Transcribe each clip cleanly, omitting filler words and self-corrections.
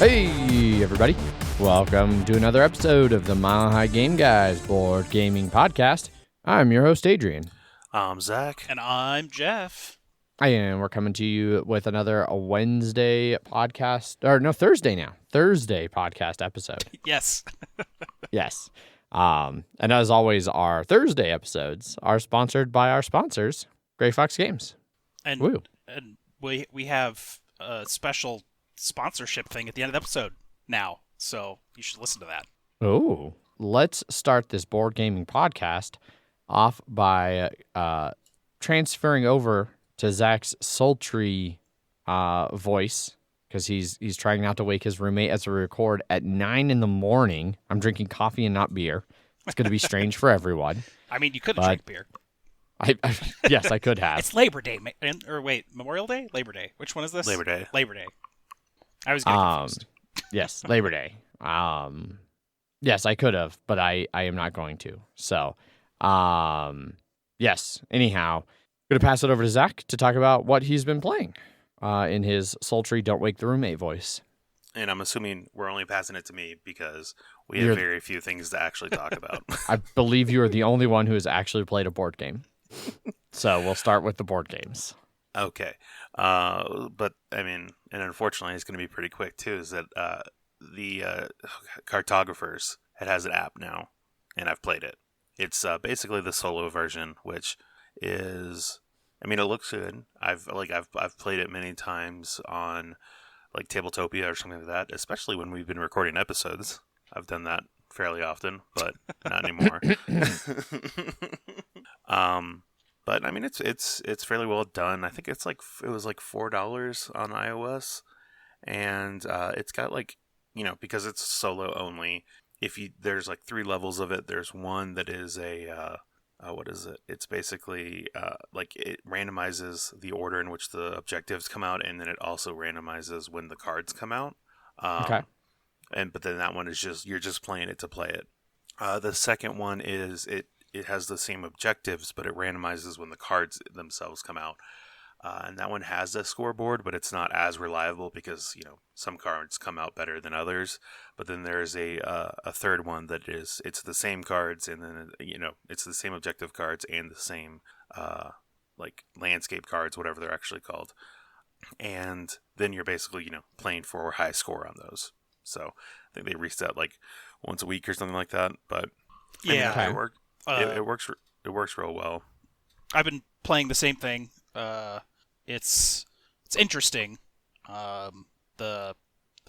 Hey, everybody. Welcome to another episode of the Mile High Game Guys board gaming podcast. I'm your host, Adrian. I'm Zach. And I'm Jeff. And we're coming to you with another Thursday now. Thursday podcast episode. Yes. Yes. And as always, our Thursday episodes are sponsored by our sponsors, Grey Fox Games. And, Woo. and we have a special sponsorship thing at the end of the episode now, so you should listen to that. Oh, let's start this board gaming podcast off by transferring over to Zach's sultry voice, because he's trying not to wake his roommate as we record at 9 in. I'm drinking coffee and not beer. It's going to be strange for everyone. I mean, you could have drank beer. Yes, I could have. It's Labor Day, Memorial Day? Labor Day. Which one is this? Labor Day. Labor Day. I was getting confused. Yes, Labor Day. Yes, I could have, but I am not going to. So, yes. Anyhow, going to pass it over to Zach to talk about what he's been playing in his sultry "Don't Wake the Roommate" voice. And I'm assuming we're only passing it to me because we have very few things to actually talk about. I believe you are the only one who has actually played a board game. So we'll start with the board games. Okay. But, I mean, and unfortunately it's going to be pretty quick, too, is that the Cartographers, it has an app now, and I've played it. It's basically the solo version, which is, I mean, it looks good. I've played it many times on like Tabletopia or something like that, especially when we've been recording episodes. I've done that fairly often, but not anymore. But I mean, it's fairly well done. I think it was like $4 on iOS, and it's got like, you know, because it's solo only. There's like 3 levels of it. There's one that is what is it? It's basically like it randomizes the order in which the objectives come out, and then it also randomizes when the cards come out. Okay. But then that one is you're just playing it to play it. The second one is it has the same objectives, but it randomizes when the cards themselves come out. And that one has a scoreboard, but it's not as reliable because, you know, some cards come out better than others. But then there's a third one that it's the same cards, and then, you know, it's the same objective cards and the same like landscape cards, whatever they're actually called. And then you're basically, you know, playing for a high score on those. So I think they reset like once a week or something like that. But Yeah. I mean, it works real well. I've been playing the same thing. It's interesting. The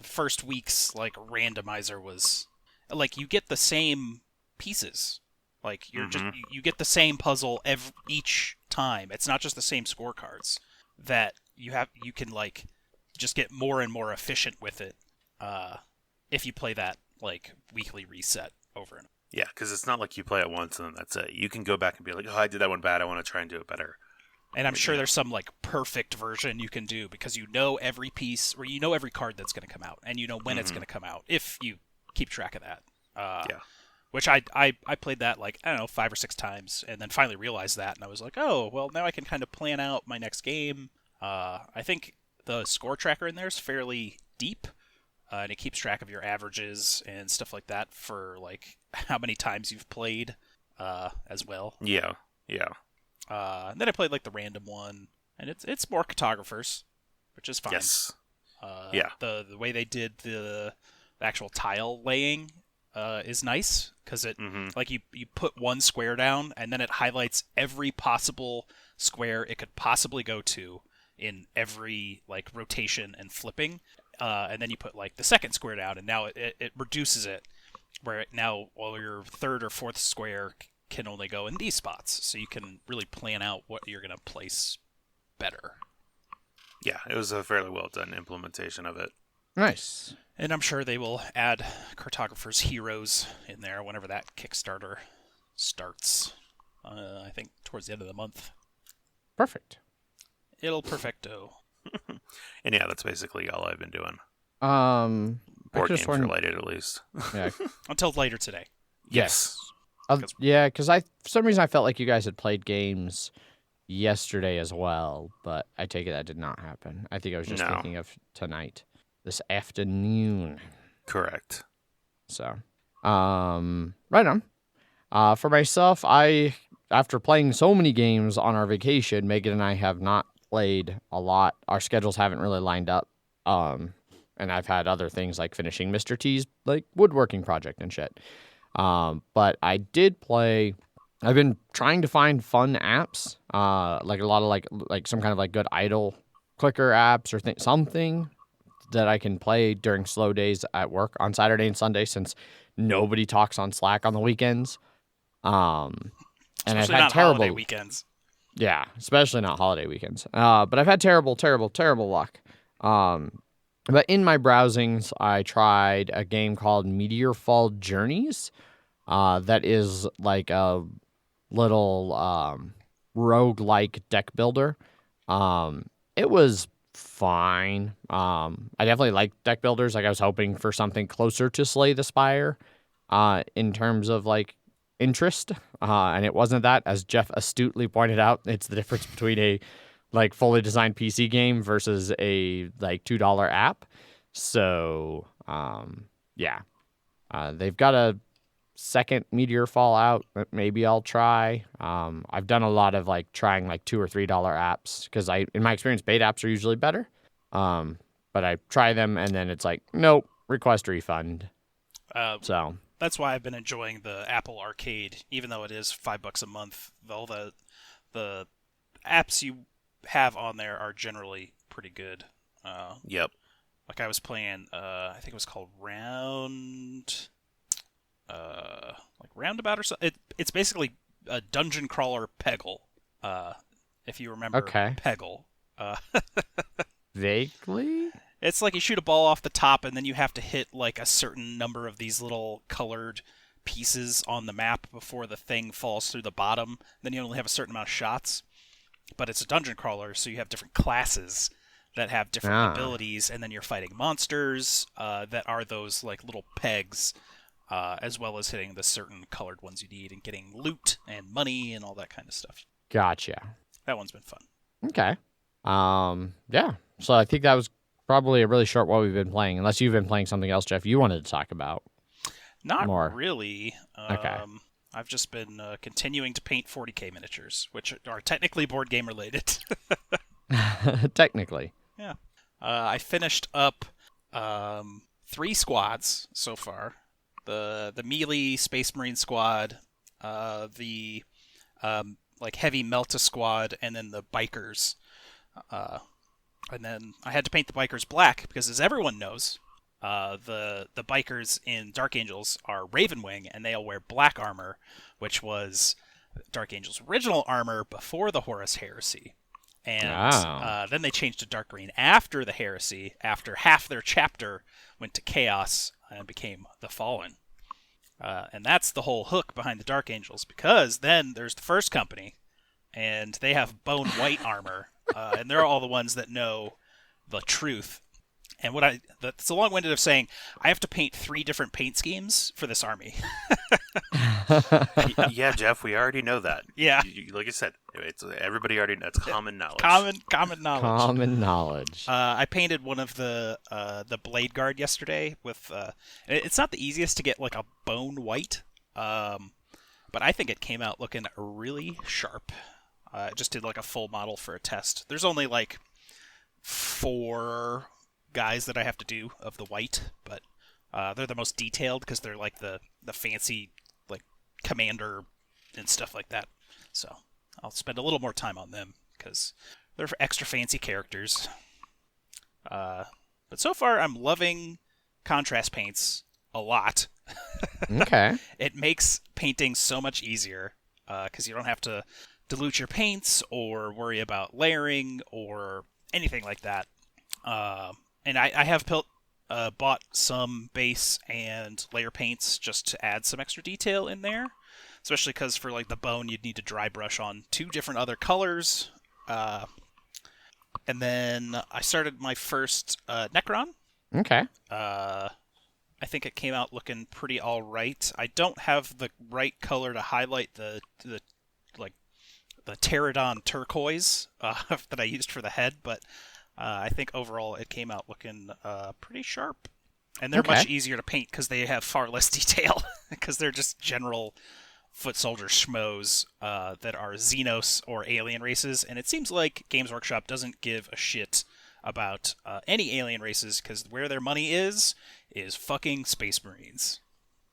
first week's like randomizer was like you get the same pieces. Like you're just you get the same puzzle each time. It's not just the same scorecards that you can like just get more and more efficient with it if you play that like weekly reset over and over. Yeah, because it's not like you play it once and then that's it. You can go back and be like, oh, I did that one bad. I want to try and do it better. And I'm sure there's some like perfect version you can do because you know every piece, or you know every card that's going to come out, and you know when it's going to come out if you keep track of that. Yeah. Which I played that like, I don't know, 5 or 6 times, and then finally realized that, and I was like, oh, well, now I can kind of plan out my next game. I think the score tracker in there is fairly deep, and it keeps track of your averages and stuff like that for like how many times you've played as well. Yeah. And then I played like the random one, and it's more Cartographers, which is fine. Yes. The way they did the actual tile laying is nice because it like you put one square down, and then it highlights every possible square it could possibly go to in every like rotation and flipping, and then you put like the second square down, and now it reduces it where now all your third or fourth square can only go in these spots, so you can really plan out what you're going to place better. Yeah, it was a fairly well done implementation of it. Nice. And I'm sure they will add Cartographers Heroes in there whenever that Kickstarter starts. I think towards the end of the month. Perfect. It'll perfecto. And yeah, that's basically all I've been doing. Board games related, at least. Yeah. Until later today. Yes. Yeah, because for some reason I felt like you guys had played games yesterday as well, but I take it that did not happen. I think I was just thinking of tonight. this afternoon. Correct. So, right on. For myself, after playing so many games on our vacation, Megan and I have not played a lot. Our schedules haven't really lined up. And I've had other things like finishing Mr. T's like woodworking project and shit. But I did play. I've been trying to find fun apps, like a lot of like some kind of like good idle clicker apps or something that I can play during slow days at work on Saturday and Sunday, since nobody talks on Slack on the weekends. And Especially I've had not terrible holiday weekends. Yeah, especially not holiday weekends. But I've had terrible luck. But in my browsings, I tried a game called Meteorfall Journeys. That is like a little rogue-like deck builder. It was fine. I definitely like deck builders. Like I was hoping for something closer to Slay the Spire in terms of like interest. And it wasn't that, as Jeff astutely pointed out. It's the difference between a like fully designed PC game versus a like $2 app. So yeah, they've got a second Meteorfall out that maybe I'll try. I've done a lot of like trying like $2 or $3 apps because in my experience, beta apps are usually better. But I try them and then it's like, nope, request refund. So that's why I've been enjoying the Apple Arcade, even though it is $5 a month. All the apps you have on there are generally pretty good. Yep. Like I was playing, I think it was called Roundabout or something. It's basically a dungeon crawler Peggle, if you remember. Okay. Peggle. Vaguely? It's like you shoot a ball off the top, and then you have to hit like a certain number of these little colored pieces on the map before the thing falls through the bottom. Then you only have a certain amount of shots. But it's a dungeon crawler, so you have different classes that have different abilities, and then you're fighting monsters that are those like little pegs, as well as hitting the certain colored ones you need and getting loot and money and all that kind of stuff. Gotcha. That one's been fun. Okay. Yeah. So I think that was probably a really short what we've been playing, unless you've been playing something else, Jeff, you wanted to talk about. Not more. Really. Okay. I've just been continuing to paint 40K miniatures, which are technically board game related. Technically. Yeah. I finished up 3 squads so far. The melee Space Marine squad, the like heavy Melta squad, and then the bikers. And then I had to paint the bikers black because, as everyone knows, the bikers in Dark Angels are Ravenwing, and they'll wear black armor, which was Dark Angels' original armor before the Horus Heresy. And then they changed to dark green after the Heresy, after half their chapter went to Chaos and became the Fallen. And that's the whole hook behind the Dark Angels, because then there's the First Company, and they have bone white armor, and they're all the ones that know the truth. And that's a long-winded of saying I have to paint 3 different paint schemes for this army. Yeah, Jeff, we already know that. Yeah. Like I said, everybody already knows. That's common knowledge. Common knowledge. Common knowledge. I painted one of the Blade Guard yesterday with. It's not the easiest to get like a bone white, but I think it came out looking really sharp. I just did like a full model for a test. There's only like 4 guys that I have to do of the white, but they're the most detailed because they're like the fancy like commander and stuff like that. So I'll spend a little more time on them because they're extra fancy characters. But so far I'm loving contrast paints a lot. Okay. It makes painting so much easier because you don't have to dilute your paints or worry about layering or anything like that. And I have bought some base and layer paints just to add some extra detail in there, especially because for like the bone you'd need to dry brush on 2 different other colors. And then I started my first Necron. Okay. I think it came out looking pretty all right. I don't have the right color to highlight the Pterodon turquoise that I used for the head, but I think overall it came out looking pretty sharp. And they're much easier to paint because they have far less detail, because they're just general foot soldier schmoes that are Xenos or alien races. And it seems like Games Workshop doesn't give a shit about any alien races, because where their money is fucking Space Marines.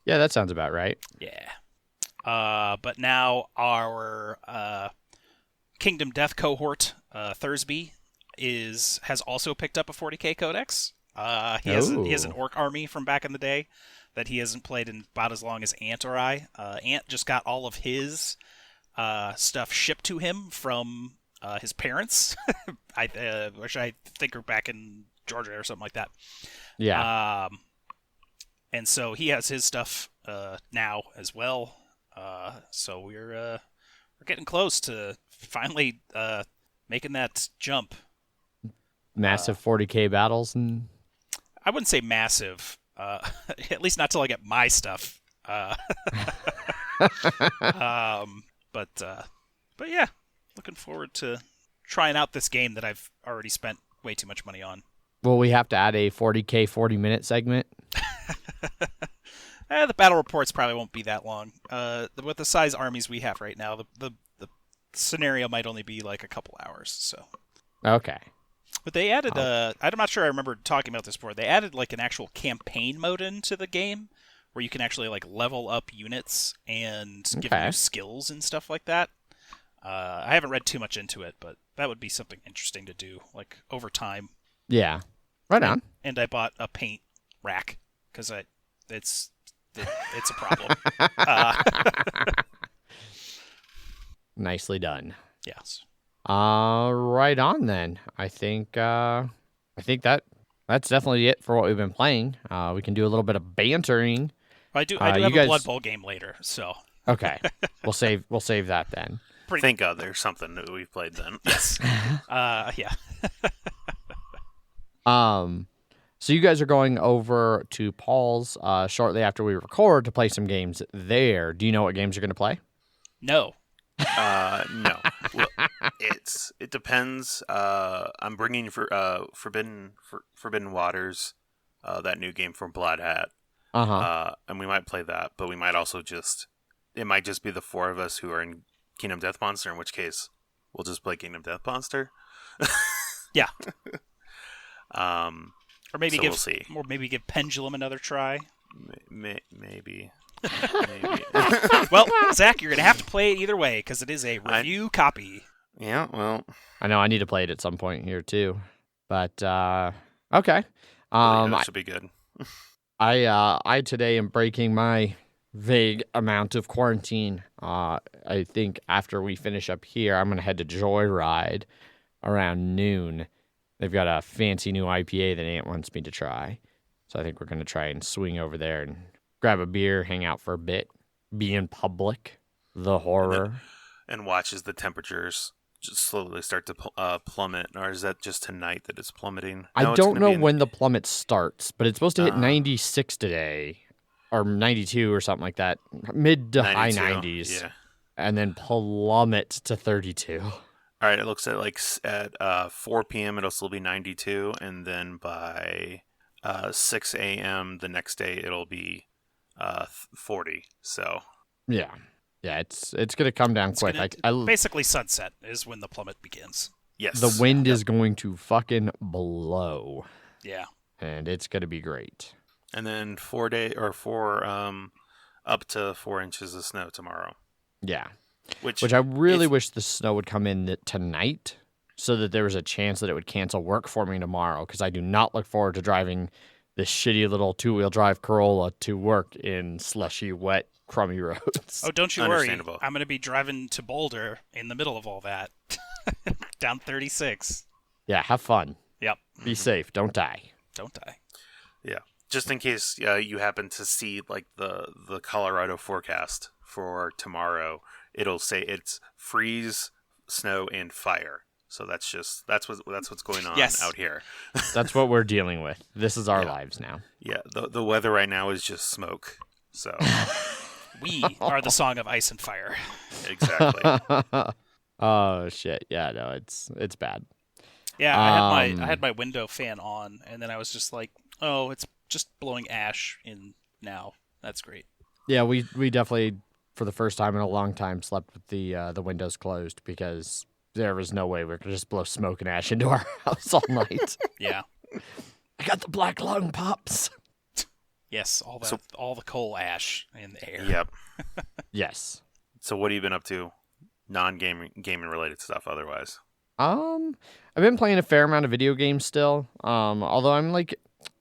Yeah, that sounds about right. Yeah. But now our Kingdom Death cohort, Thursby, has also picked up a 40k codex. He has an orc army from back in the day that he hasn't played in about as long as Ant or I. Ant just got all of his stuff shipped to him from his parents, which I think are back in Georgia or something like that. Yeah. And so he has his stuff now as well. So we're getting close to finally making that jump. Massive 40k battles and. I wouldn't say massive, at least not till I get my stuff. But yeah, looking forward to trying out this game that I've already spent way too much money on. Will we have to add a 40k 40-minute segment? The battle reports probably won't be that long. With the size armies we have right now, the scenario might only be like a couple hours. So. Okay. But they added I'm not sure I remember talking about this before. They added like an actual campaign mode into the game where you can actually like level up units and give you skills and stuff like that. I haven't read too much into it, but that would be something interesting to do, like over time. Yeah. Right on. And I bought a paint rack because it's a problem. Nicely done. Yes. Right on then. I think that's definitely it for what we've been playing. We can do a little bit of bantering. I do have a Blood Bowl game later, so. Okay. We'll save that then. Thank God there's something that we've played then. Yes. Yeah. So you guys are going over to Paul's shortly after we record to play some games there. Do you know what games you're going to play? No. No. Well, it depends. I'm bringing Forbidden Waters, that new game from Blood Hat. And we might play that, but we might also it might just be the four of us who are in Kingdom Death Monster, in which case we'll just play Kingdom Death Monster. Yeah. Or we'll see. Or maybe give Pendulum another try. Maybe. Well, Zach, you're going to have to play it either way, because it is a review copy. Yeah, well. I know I need to play it at some point here, too. But, okay. That should be good. I today am breaking my vague amount of quarantine. I think after we finish up here, I'm going to head to Joyride around noon. They've got a fancy new IPA that Ant wants me to try. So I think we're going to try and swing over there and grab a beer, hang out for a bit, be in public, the horror. And watch as the temperatures just slowly start to plummet. Or is that just tonight that it's plummeting? I don't know when the plummet starts, but it's supposed to hit 96 today, or 92 or something like that. Mid to 92, high 90s. Yeah. And then plummet to 32. All right, it looks at 4 p.m. it'll still be 92, and then by 6 a.m. the next day it'll be 40. So yeah, it's gonna come down quick. Basically, sunset is when the plummet begins. Yes, the wind is going to fucking blow. Yeah, and it's gonna be great. And then up to 4 inches of snow tomorrow. Yeah. Which I really wish the snow would come in tonight so that there was a chance that it would cancel work for me tomorrow, because I do not look forward to driving this shitty little two-wheel drive Corolla to work in slushy, wet, crummy roads. Oh, don't you worry. I'm going to be driving to Boulder in the middle of all that. Down 36. Yeah, have fun. Yep. Be safe. Don't die. Don't die. Yeah. Just in case you happen to see like the Colorado forecast for tomorrow, it'll say it's freeze, snow, and fire. So that's what's going on out here. That's what we're dealing with. This is our lives now. Yeah, the weather right now is just smoke. So we are the song of ice and fire. Exactly. Oh shit! Yeah, no, it's bad. Yeah, I had my window fan on, and then I was just like, oh, it's just blowing ash in now. That's great. Yeah, we definitely, for the first time in a long time, slept with the windows closed because there was no way we could just blow smoke and ash into our house all night. Yeah. I got the black lung, Pops. Yes, all the coal ash in the air. Yep. Yes. So what have you been up to? Non-gaming related stuff otherwise? I've been playing a fair amount of video games still. Although I'm like,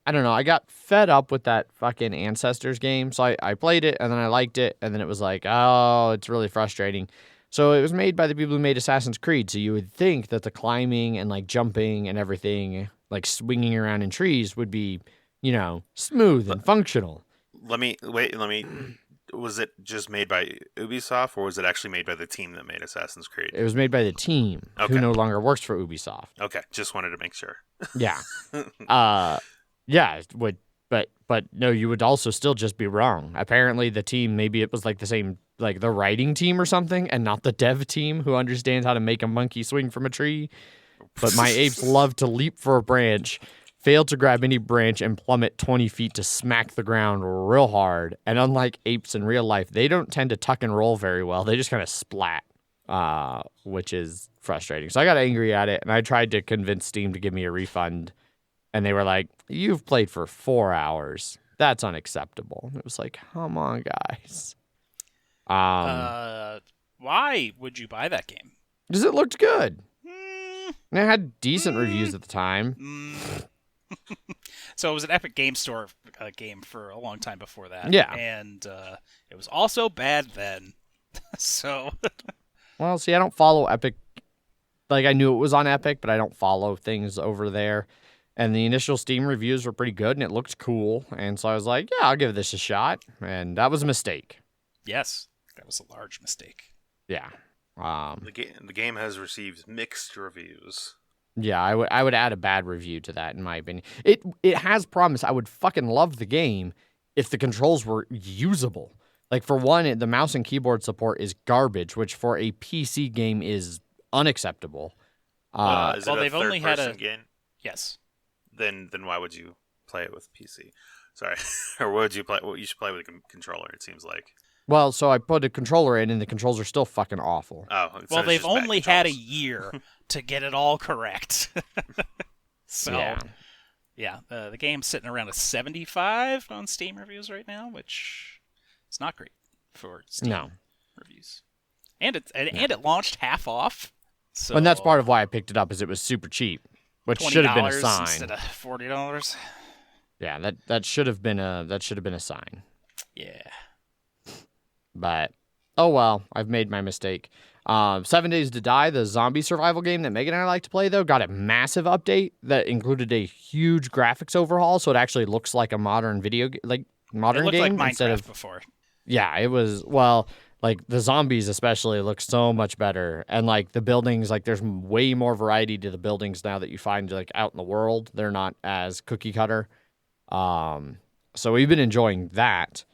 I don't know, I got fed up with that fucking Ancestors game. So I played it and then I liked it. And then it was like, oh, it's really frustrating. So it was made by the people who made Assassin's Creed. So you would think that the climbing and like jumping and everything, like swinging around in trees would be, you know, smooth and functional. Let me. Was it just made by Ubisoft, or was it actually made by the team that made Assassin's Creed? It was made by the team who no longer works for Ubisoft. Okay, just wanted to make sure. Yeah. Yeah, it would, but no, you would also still just be wrong. Apparently the team, maybe it was like the same, like the writing team or something, and not the dev team who understands how to make a monkey swing from a tree. But my apes love to leap for a branch, fail to grab any branch, and plummet 20 feet to smack the ground real hard. And unlike apes in real life, they don't tend to tuck and roll very well. They just kind of splat, which is frustrating. So I got angry at it, and I tried to convince Steam to give me a refund. And they were like, you've played for 4 hours. That's unacceptable. And it was like, come on, guys. Why would you buy that game? Because it looked good. And it had decent reviews at the time. So it was an Epic Game Store game for a long time before that. Yeah. And it was also bad then. So. Well, see, I don't follow Epic. Like, I knew it was on Epic, but I don't follow things over there. And the initial Steam reviews were pretty good, and it looked cool. And so I was like, yeah, I'll give this a shot. And that was a mistake. Yes, that was a large mistake. Yeah. The game has received mixed reviews. Yeah, I would add a bad review to that, in my opinion. It has promise. I would fucking love the game if the controls were usable. Like, for one, the mouse and keyboard support is garbage, which for a PC game is unacceptable. Is it a third-person game? Yes. Then why would you play it with PC? Sorry, or what would you play? Well, you should play with a controller. It seems like. Well, so I put a controller in, and the controls are still fucking awful. Oh, well, they've only had a year to get it all correct. So, yeah, the game's sitting around a 75 on Steam reviews right now, which is not great for Steam reviews. And it launched half off. So, and that's part of why I picked it up, is it was super cheap. Which should have been a sign instead of $40. Yeah, that should have been a sign. Yeah. But oh well, I've made my mistake. 7 Days to Die, the zombie survival game that Megan and I like to play, though, got a massive update that included a huge graphics overhaul, so it actually looks like a modern modern it game like Minecraft instead of before. Yeah, it was like the zombies especially look so much better, and like the buildings, like there's way more variety to the buildings now that you find like out in the world. They're not as cookie cutter. So we've been enjoying that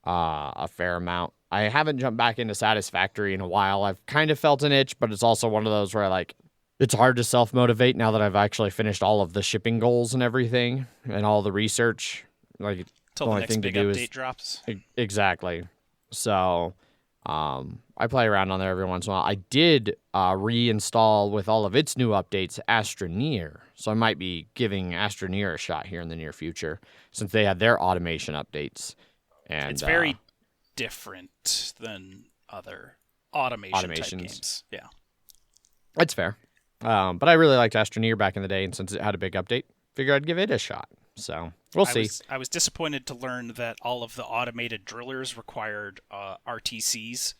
a fair amount. I haven't jumped back into Satisfactory in a while. I've kind of felt an itch, but it's also one of those where it's hard to self-motivate now that I've actually finished all of the shipping goals and everything and all the research. Like, until the next big update drops. Exactly. So I play around on there every once in a while. I did reinstall with all of its new updates Astroneer. So I might be giving Astroneer a shot here in the near future since they had their automation updates. And it's very different than other automation type games. Yeah. That's fair. But I really liked Astroneer back in the day, and since it had a big update, figured I'd give it a shot. So we'll see. I was disappointed to learn that all of the automated drillers required RTCs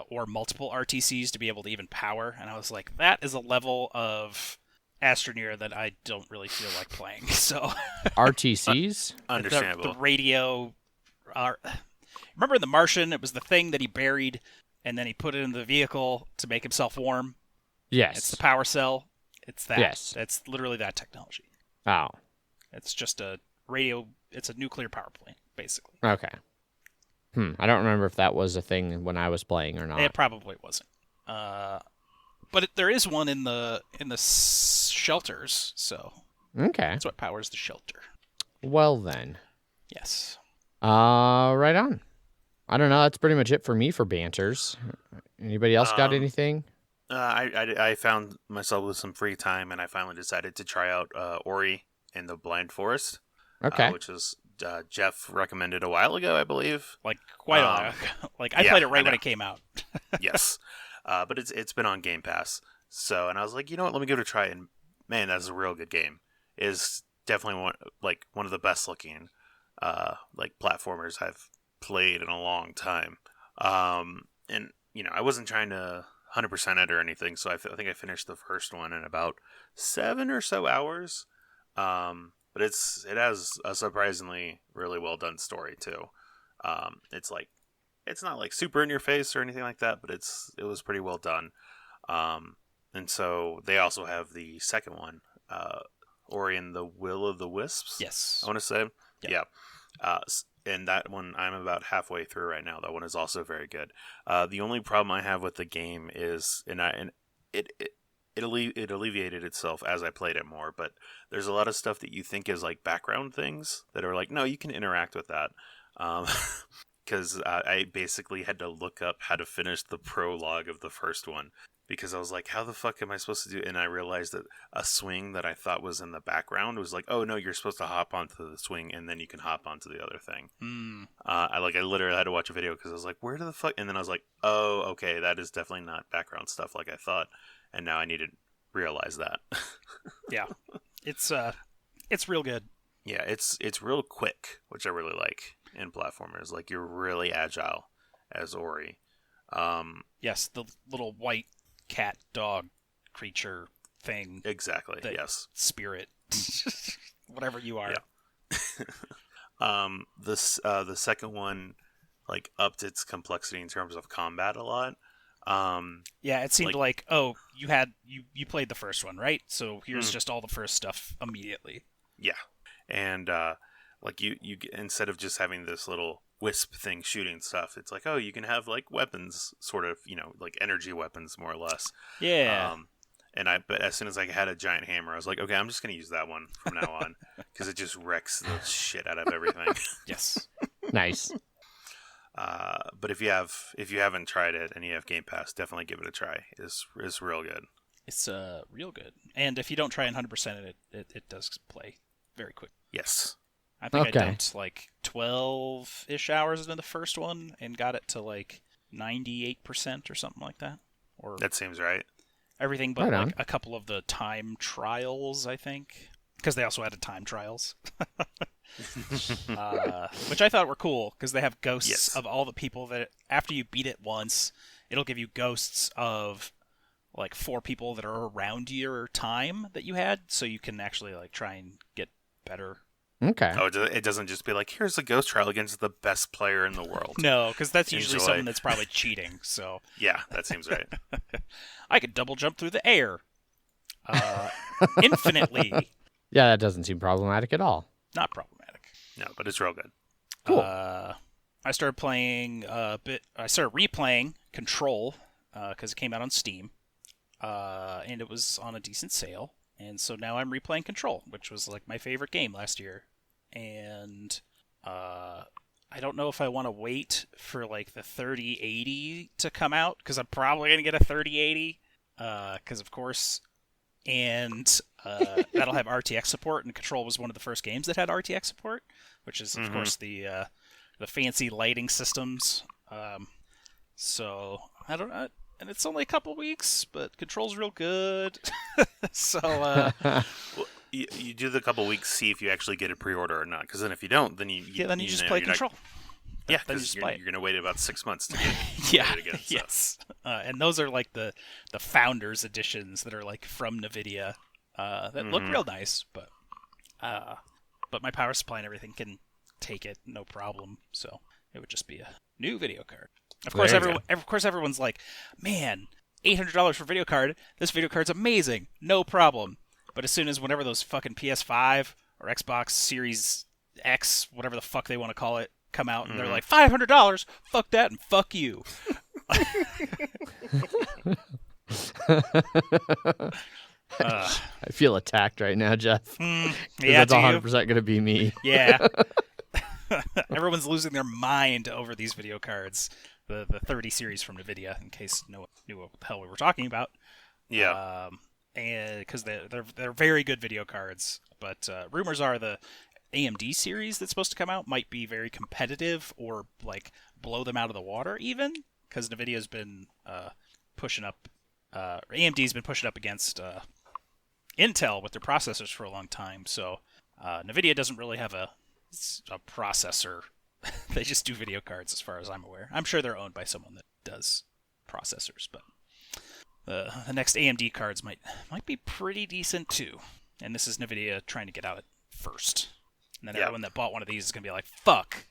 or multiple RTCs to be able to even power, and I was like, that is a level of Astroneer that I don't really feel like playing. So RTCs? Understandable. The radio. Remember in The Martian, it was the thing that he buried, and then he put it in the vehicle to make himself warm? Yes. It's the power cell. It's that. Yes. It's literally that technology. Oh. It's just a radio. It's a nuclear power plant, basically. Okay. I don't remember if that was a thing when I was playing or not. It probably wasn't. But But there is one in the shelters, so Okay. that's what powers the shelter. Well then. Yes. Right on. I don't know. That's pretty much it for me for banters. Anybody else got anything? I found myself with some free time, and I finally decided to try out Ori in the Blind Forest. Okay. Which is Jeff recommended a while ago, I believe. Like quite a while ago. Like I played it right when it came out. Yes. But it's been on Game Pass. So, and I was like, you know what? Let me give it a try. And man, that's a real good game. It's definitely one of the best looking like platformers I've played in a long time. And I wasn't trying to 100% it or anything, so I think I finished the first one in about 7 or so hours. But it has a surprisingly really well done story too. It's not like super in your face or anything like that, but it was pretty well done. And so they also have the second one, Ori and the Will of the Wisps. Yes, I want to say, yeah. And that one I'm about halfway through right now. That one is also very good. The only problem I have with the game is, it alleviated itself as I played it more, but there's a lot of stuff that you think is like background things that are like, no, you can interact with that. Because I basically had to look up how to finish the prologue of the first one, because I was like, how the fuck am I supposed to do it? And I realized that a swing that I thought was in the background was like, oh no, you're supposed to hop onto the swing and then you can hop onto the other thing. I literally had to watch a video because I was like, where the fuck? And then I was like, oh, okay, that is definitely not background stuff like I thought. And now I need to realize that. Yeah, it's real good. Yeah, it's real quick, which I really like in platformers. Like, you're really agile as Ori. Yes, the little white cat dog creature thing. Exactly. Yes. Spirit. Whatever you are. Yeah. The second one like upped its complexity in terms of combat a lot. Yeah, it seemed like oh, you played the first one, right? So here's just all the first stuff immediately. Yeah. And like you instead of just having this little wisp thing shooting stuff, it's like, oh, you can have like weapons, sort of, like energy weapons more or less. Yeah. But as soon as I had a giant hammer, I was like, okay, I'm just gonna use that one from now on because it just wrecks the shit out of everything. Yes. Nice. But if you haven't tried it and you have Game Pass, definitely give it a try. It's real good. It's real good. And if you don't try and 100% it does play very quick. Yes. I think I dumped like 12-ish hours into the first one and got it to like 98% or something like that. Or that seems right. Everything but like a couple of the time trials, I think. Because they also added time trials. Which I thought were cool, because they have ghosts of all the people that, after you beat it once, it'll give you ghosts of like 4 people that are around your time that you had, so you can actually like try and get better. Okay. Oh, it doesn't just be like, here's a ghost trial against the best player in the world. No, because that's usually someone that's probably cheating. So yeah, that seems right. I could double jump through the air infinitely. Yeah, that doesn't seem problematic at all. Not problematic. No, but it's real good. Cool. I started playing I started replaying Control because it came out on Steam, and it was on a decent sale. And so now I'm replaying Control, which was like my favorite game last year. And I don't know if I want to wait for like the 3080 to come out, because I'm probably going to get a 3080, because of course. And that'll have RTX support, and Control was one of the first games that had RTX support, which is of course the fancy lighting systems. So I don't know. And it's only a couple weeks, but Control's real good. So, well, you do the couple weeks, see if you actually get a pre-order or not. Because then if you don't, then you just play Control. Yeah, because you're going to wait about 6 months to get it again. So. Yes. And those are like the Founders editions that are like from NVIDIA that look real nice, but my power supply and everything can take it no problem. So it would just be a new video card. Of course, everyone's like, man, $800 for video card. This video card's amazing. No problem. But as soon as whenever those fucking PS5 or Xbox Series X, whatever the fuck they want to call it, come out, and they're like, $500, fuck that and fuck you. I feel attacked right now, Jeff. Yeah, that's 100% going to be me. Yeah. Everyone's losing their mind over these video cards. The 30 series from NVIDIA, in case no one knew what the hell we were talking about. Yeah. And because they're very good video cards, but rumors are the AMD series that's supposed to come out might be very competitive or like blow them out of the water even, because NVIDIA's been pushing up, AMD's been pushing up against Intel with their processors for a long time. So NVIDIA doesn't really have a processor. They just do video cards, as far as I'm aware. I'm sure they're owned by someone that does processors, but the next AMD cards might be pretty decent too. And this is NVIDIA trying to get out at first. And then everyone that bought one of these is going to be like, fuck.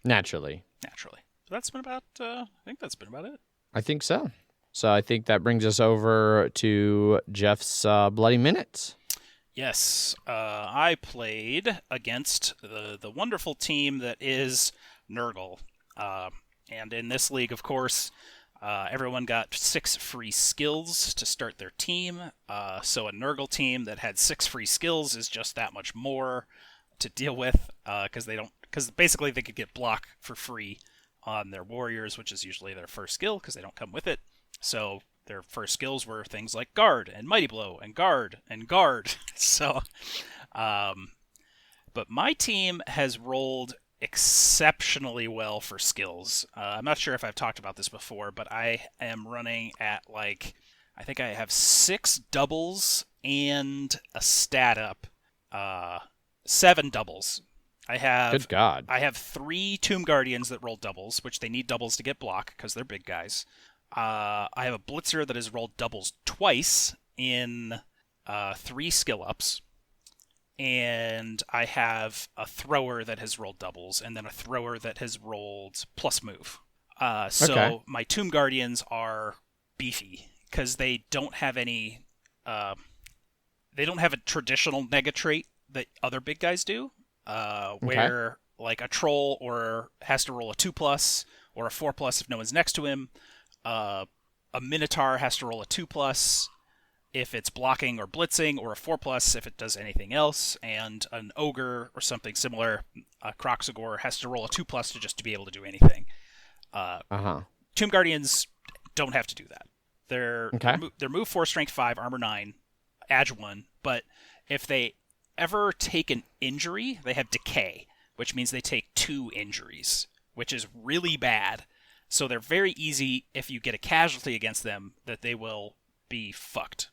Naturally. So that's been about, I think that's been about it. I think so. So I think that brings us over to Jeff's Bloody Minutes. Yes, I played against the wonderful team that is Nurgle. And in this league, of course, everyone got 6 free skills to start their team. So a Nurgle team that had 6 free skills is just that much more to deal with, because basically they could get block for free on their warriors, which is usually their first skill because they don't come with it. So their first skills were things like guard and mighty blow and guard and guard. So, but my team has rolled exceptionally well for skills. I'm not sure if I've talked about this before, but I am running at I think I have 6 doubles and a stat up, 7 doubles. Good God. I have 3 Tomb Guardians that roll doubles, which they need doubles to get block because they're big guys. I have a Blitzer that has rolled doubles twice in 3 skill ups. And I have a Thrower that has rolled doubles, and then a Thrower that has rolled plus move. So my Tomb Guardians are beefy because they don't have any. They don't have a traditional nega trait that other big guys do, where like a troll or has to roll a 2+ or a 4+ if no one's next to him. A Minotaur has to roll a 2+ if it's blocking or blitzing, or a 4+ if it does anything else, and an Ogre or something similar, a Croxagore, has to roll a 2+ to be able to do anything. Tomb Guardians don't have to do that. They're move 4, strength 5, armor 9, edge 1, but if they ever take an injury, they have decay, which means they take 2 injuries, which is really bad. So they're very easy if you get a casualty against them that they will be fucked.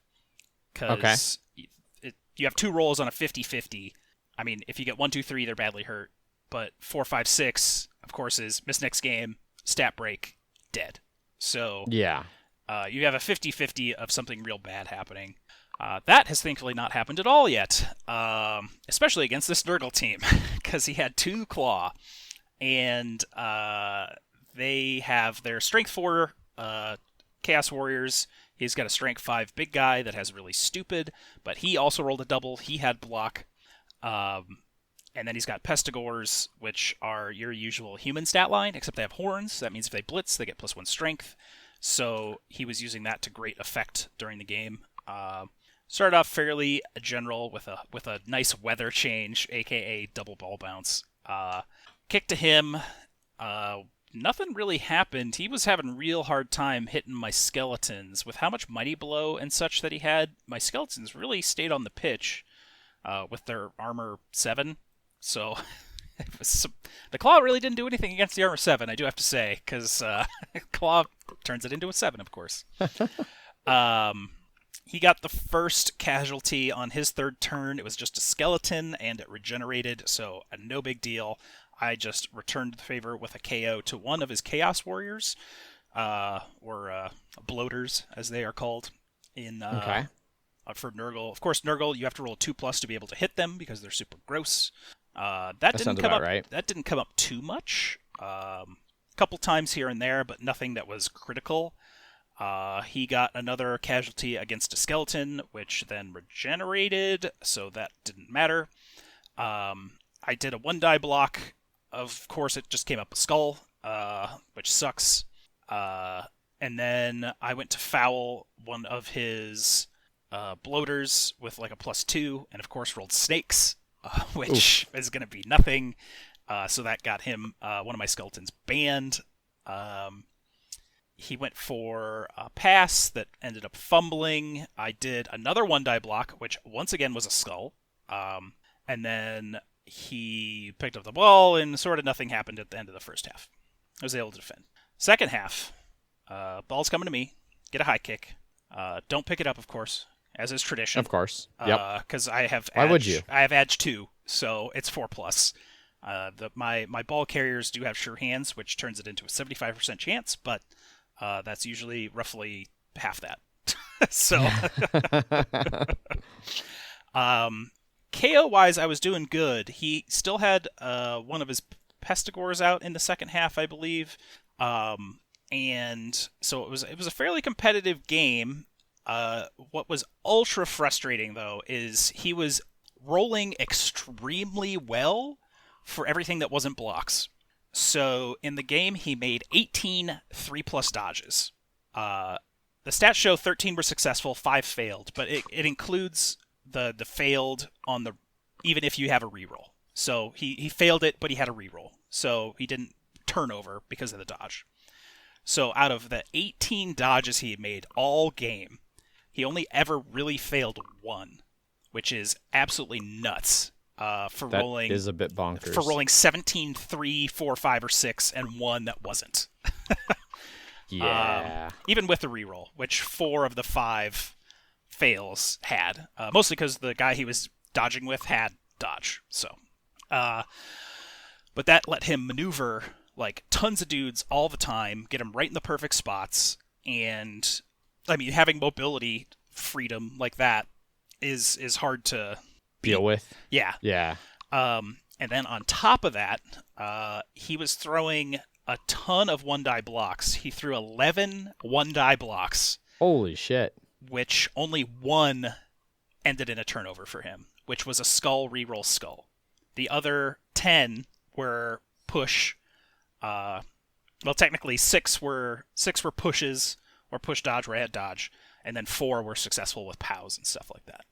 Because you have 2 rolls on a 50-50. I mean, if you get 1, 2, 3, they're badly hurt. But 4, 5, 6, of course, is miss next game, stat break, dead. So you have a 50-50 of something real bad happening. That has thankfully not happened at all yet, especially against this Nurgle team, because he had 2 Claw. And they have their Strength 4 Chaos Warriors. He's got a Strength 5 big guy that has really stupid, but he also rolled a double. He had block. And then he's got Pestigores, which are your usual human stat line, except they have horns. That means if they blitz, they get +1 strength. So he was using that to great effect during the game. Started off fairly general with a nice weather change, aka double ball bounce. Kick to him. Nothing really happened. He was having a real hard time hitting my skeletons. With how much mighty blow and such that he had, my skeletons really stayed on the pitch with their armor 7. So the Claw really didn't do anything against the armor 7, I do have to say, because Claw turns it into a 7, of course. He got the first casualty on his 3rd turn. It was just a skeleton, and it regenerated, so no big deal. I just returned the favor with a KO to one of his Chaos Warriors, or bloaters, as they are called, for Nurgle. Of course, Nurgle, you have to roll a 2+ to be able to hit them, because they're super gross. That didn't come up right. That didn't come up too much. A couple times here and there, but nothing that was critical. He got another casualty against a skeleton, which then regenerated, so that didn't matter. I did a 1-die block. Of course, it just came up a skull, which sucks. And then I went to foul one of his bloaters with like a +2, and of course rolled snakes, which is going to be nothing. So that got him one of my skeletons banned. He went for a pass that ended up fumbling. I did another 1-die block, which once again was a skull. And then he picked up the ball, and sort of nothing happened at the end of the first half. I was able to defend. Second half, ball's coming to me. Get a high kick. Don't pick it up, of course, as is tradition. Of course. Yep. Because I have Why would you? I have edge 2, so it's 4+. My ball carriers do have sure hands, which turns it into a 75% chance, but that's usually roughly half that. So, KO-wise, I was doing good. He still had one of his Pestigores out in the second half, I believe. And so it was a fairly competitive game. What was ultra frustrating, though, is he was rolling extremely well for everything that wasn't blocks. So in the game, he made 18 3+ dodges. The stats show 13 were successful, 5 failed, but it includes the failed on the even if you have a reroll. So he failed it, but he had a reroll. So he didn't turn over because of the dodge. So out of the 18 dodges he made all game, he only ever really failed 1, which is absolutely nuts. That is a bit bonkers. For rolling 17, 3, 4, 5, or 6, and 1 that wasn't. Yeah. Even with the reroll, which 4 of the 5 fails had. Mostly because the guy he was dodging with had dodge. So, but that let him maneuver like tons of dudes all the time, get him right in the perfect spots, and I mean, having mobility freedom like that is hard to deal with. Yeah. Yeah. And then on top of that, he was throwing a ton of 1-die blocks. He threw 11 1-die blocks. Holy shit. Which only 1 ended in a turnover for him, which was a skull reroll skull. The other 10 were push. Well, technically 6 were pushes or push dodge where I had dodge, and then 4 were successful with POWs and stuff like that.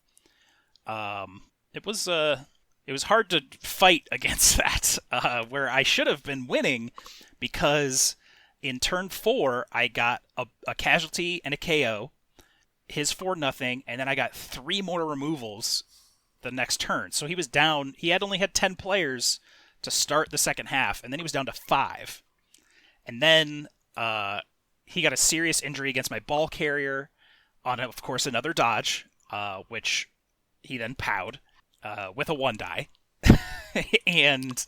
It was hard to fight against that, where I should have been winning, because in turn 4 I got a casualty and a KO, his 4-0, and then I got 3 more removals the next turn. So he was down. He only had 10 players to start the second half, and then he was down to 5. And then he got a serious injury against my ball carrier on, of course, another dodge, which he then POW'd with a 1-die. And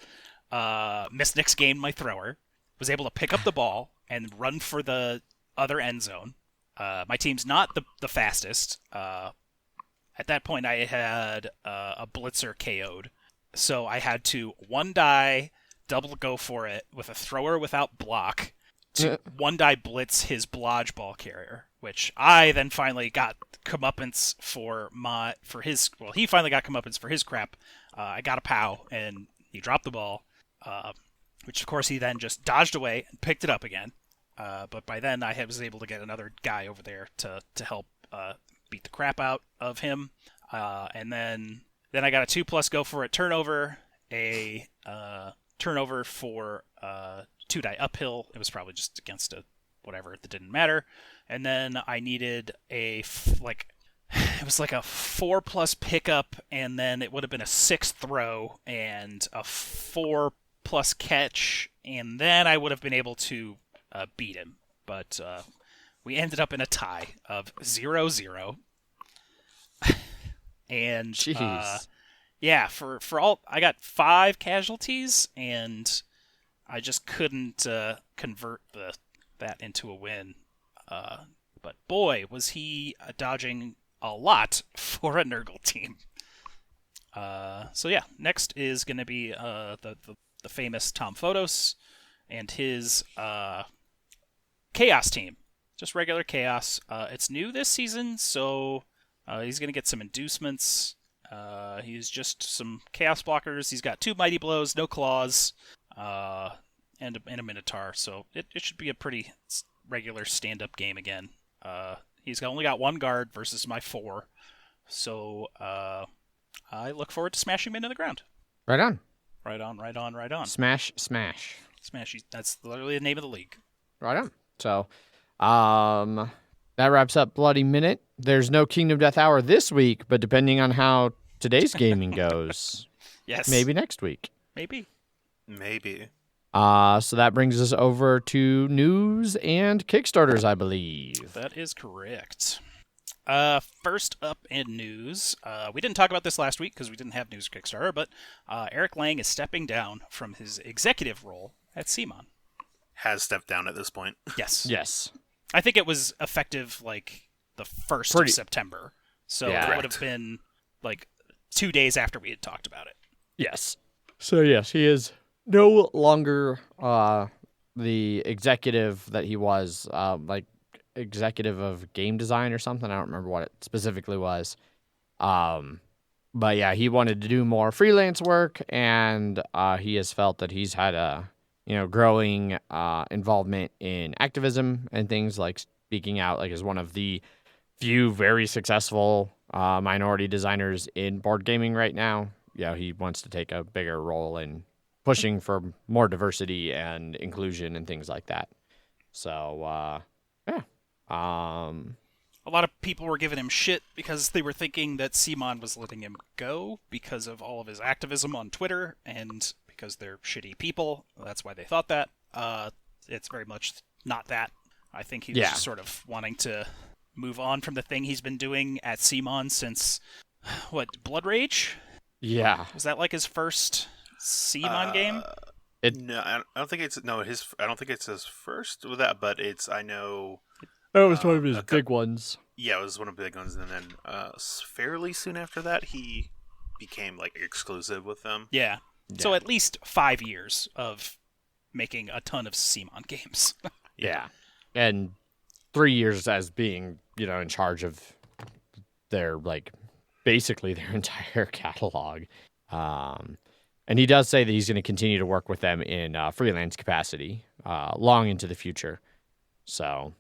missed Nick's game, my thrower. Was able to pick up the ball and run for the other end zone. My team's not the fastest. At that point, I had a blitzer KO'd. So I had to 1-die, double go for it with a thrower without block to 1-die blitz his blodge ball carrier, which I then finally got comeuppance he finally got comeuppance for his crap. I got a POW, and he dropped the ball, which of course he then just dodged away and picked it up again. But by then I was able to get another guy over there to help beat the crap out of him. And then I got a 2+ go for it turnover, a turnover for 2-die uphill. It was probably just against a whatever that didn't matter. And then I needed it was like a 4+ pickup, and then it would have been a 6 throw and a 4+ catch, and then I would have been able to beat him. But we ended up in a tie of 0-0. And jeez. Yeah, for all I got 5 casualties, and I just couldn't convert that into a win. But boy, was he dodging a lot for a Nurgle team. So yeah, next is going to be the famous Tom Photos and his Chaos team. Just regular Chaos. It's new this season, so he's going to get some inducements. He's just some Chaos blockers. He's got 2 Mighty Blows, no Claws, and a Minotaur. So it should be a pretty regular stand-up game again. He's only got 1 guard versus my 4, so I look forward to smashing him into the ground. Right on. Right on, right on, right on. Smash, smash. Smash. That's literally the name of the league. Right on. So, that wraps up Bloody Minute. There's no Kingdom Death Hour this week, but depending on how today's gaming goes, Yes. maybe next week. Maybe. So that brings us over to news and Kickstarters, I believe. That is correct. First up in news, we didn't talk about this last week because we didn't have news Kickstarter, but Eric Lang is stepping down from his executive role at CMON. Has stepped down at this point. Yes. Yes. I think it was effective like the 1st of September. So that would have been like 2 days after we had talked about it. Yes. So yes, he is no longer the executive that he was, like executive of game design or something. I don't remember what it specifically was. But yeah, he wanted to do more freelance work, and he has felt that he's had a growing involvement in activism and things like speaking out, like as one of the few very successful minority designers in board gaming right now. Yeah, he wants to take a bigger role in pushing for more diversity and inclusion and things like that. So, yeah. A lot of people were giving him shit because they were thinking that CMON was letting him go because of all of his activism on Twitter and because they're shitty people. That's why they thought that. It's very much not that. I think he was just sort of wanting to move on from the thing he's been doing at CMON since, Blood Rage? Yeah. Was that like his first CMON game? No, I don't think it's I don't think it's his first with that, but I know. That was one of his big ones. Yeah, it was one of the big ones, and then fairly soon after that, he became like exclusive with them. Yeah. So at least 5 years of making a ton of CMON games. Yeah. And 3 years as being, in charge of their, basically their entire catalog. And he does say that he's going to continue to work with them in freelance capacity long into the future. So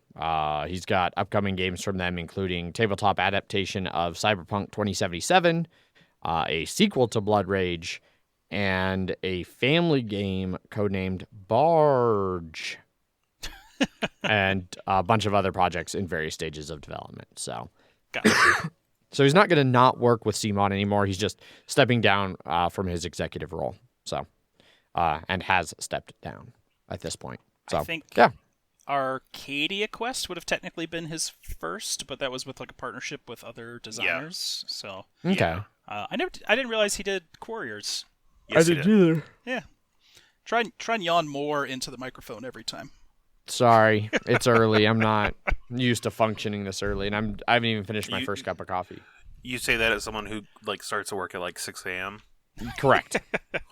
he's got upcoming games from them, including tabletop adaptation of Cyberpunk 2077, a sequel to Blood Rage, and a family game codenamed Barge, and a bunch of other projects in various stages of development. So, so he's not going to not work with CMON anymore. He's just stepping down from his executive role. So, and has stepped down at this point. So, I think Arcadia Quest would have technically been his first, but that was with a partnership with other designers. Yeah. So, okay. I didn't realize he did Quarriors. Yes, I didn't either. Yeah. Try and yawn more into the microphone every time. Sorry, it's early. I'm not used to functioning this early, and I haven't even finished my first cup of coffee. You say that as someone who starts to work at 6 a.m.? Correct.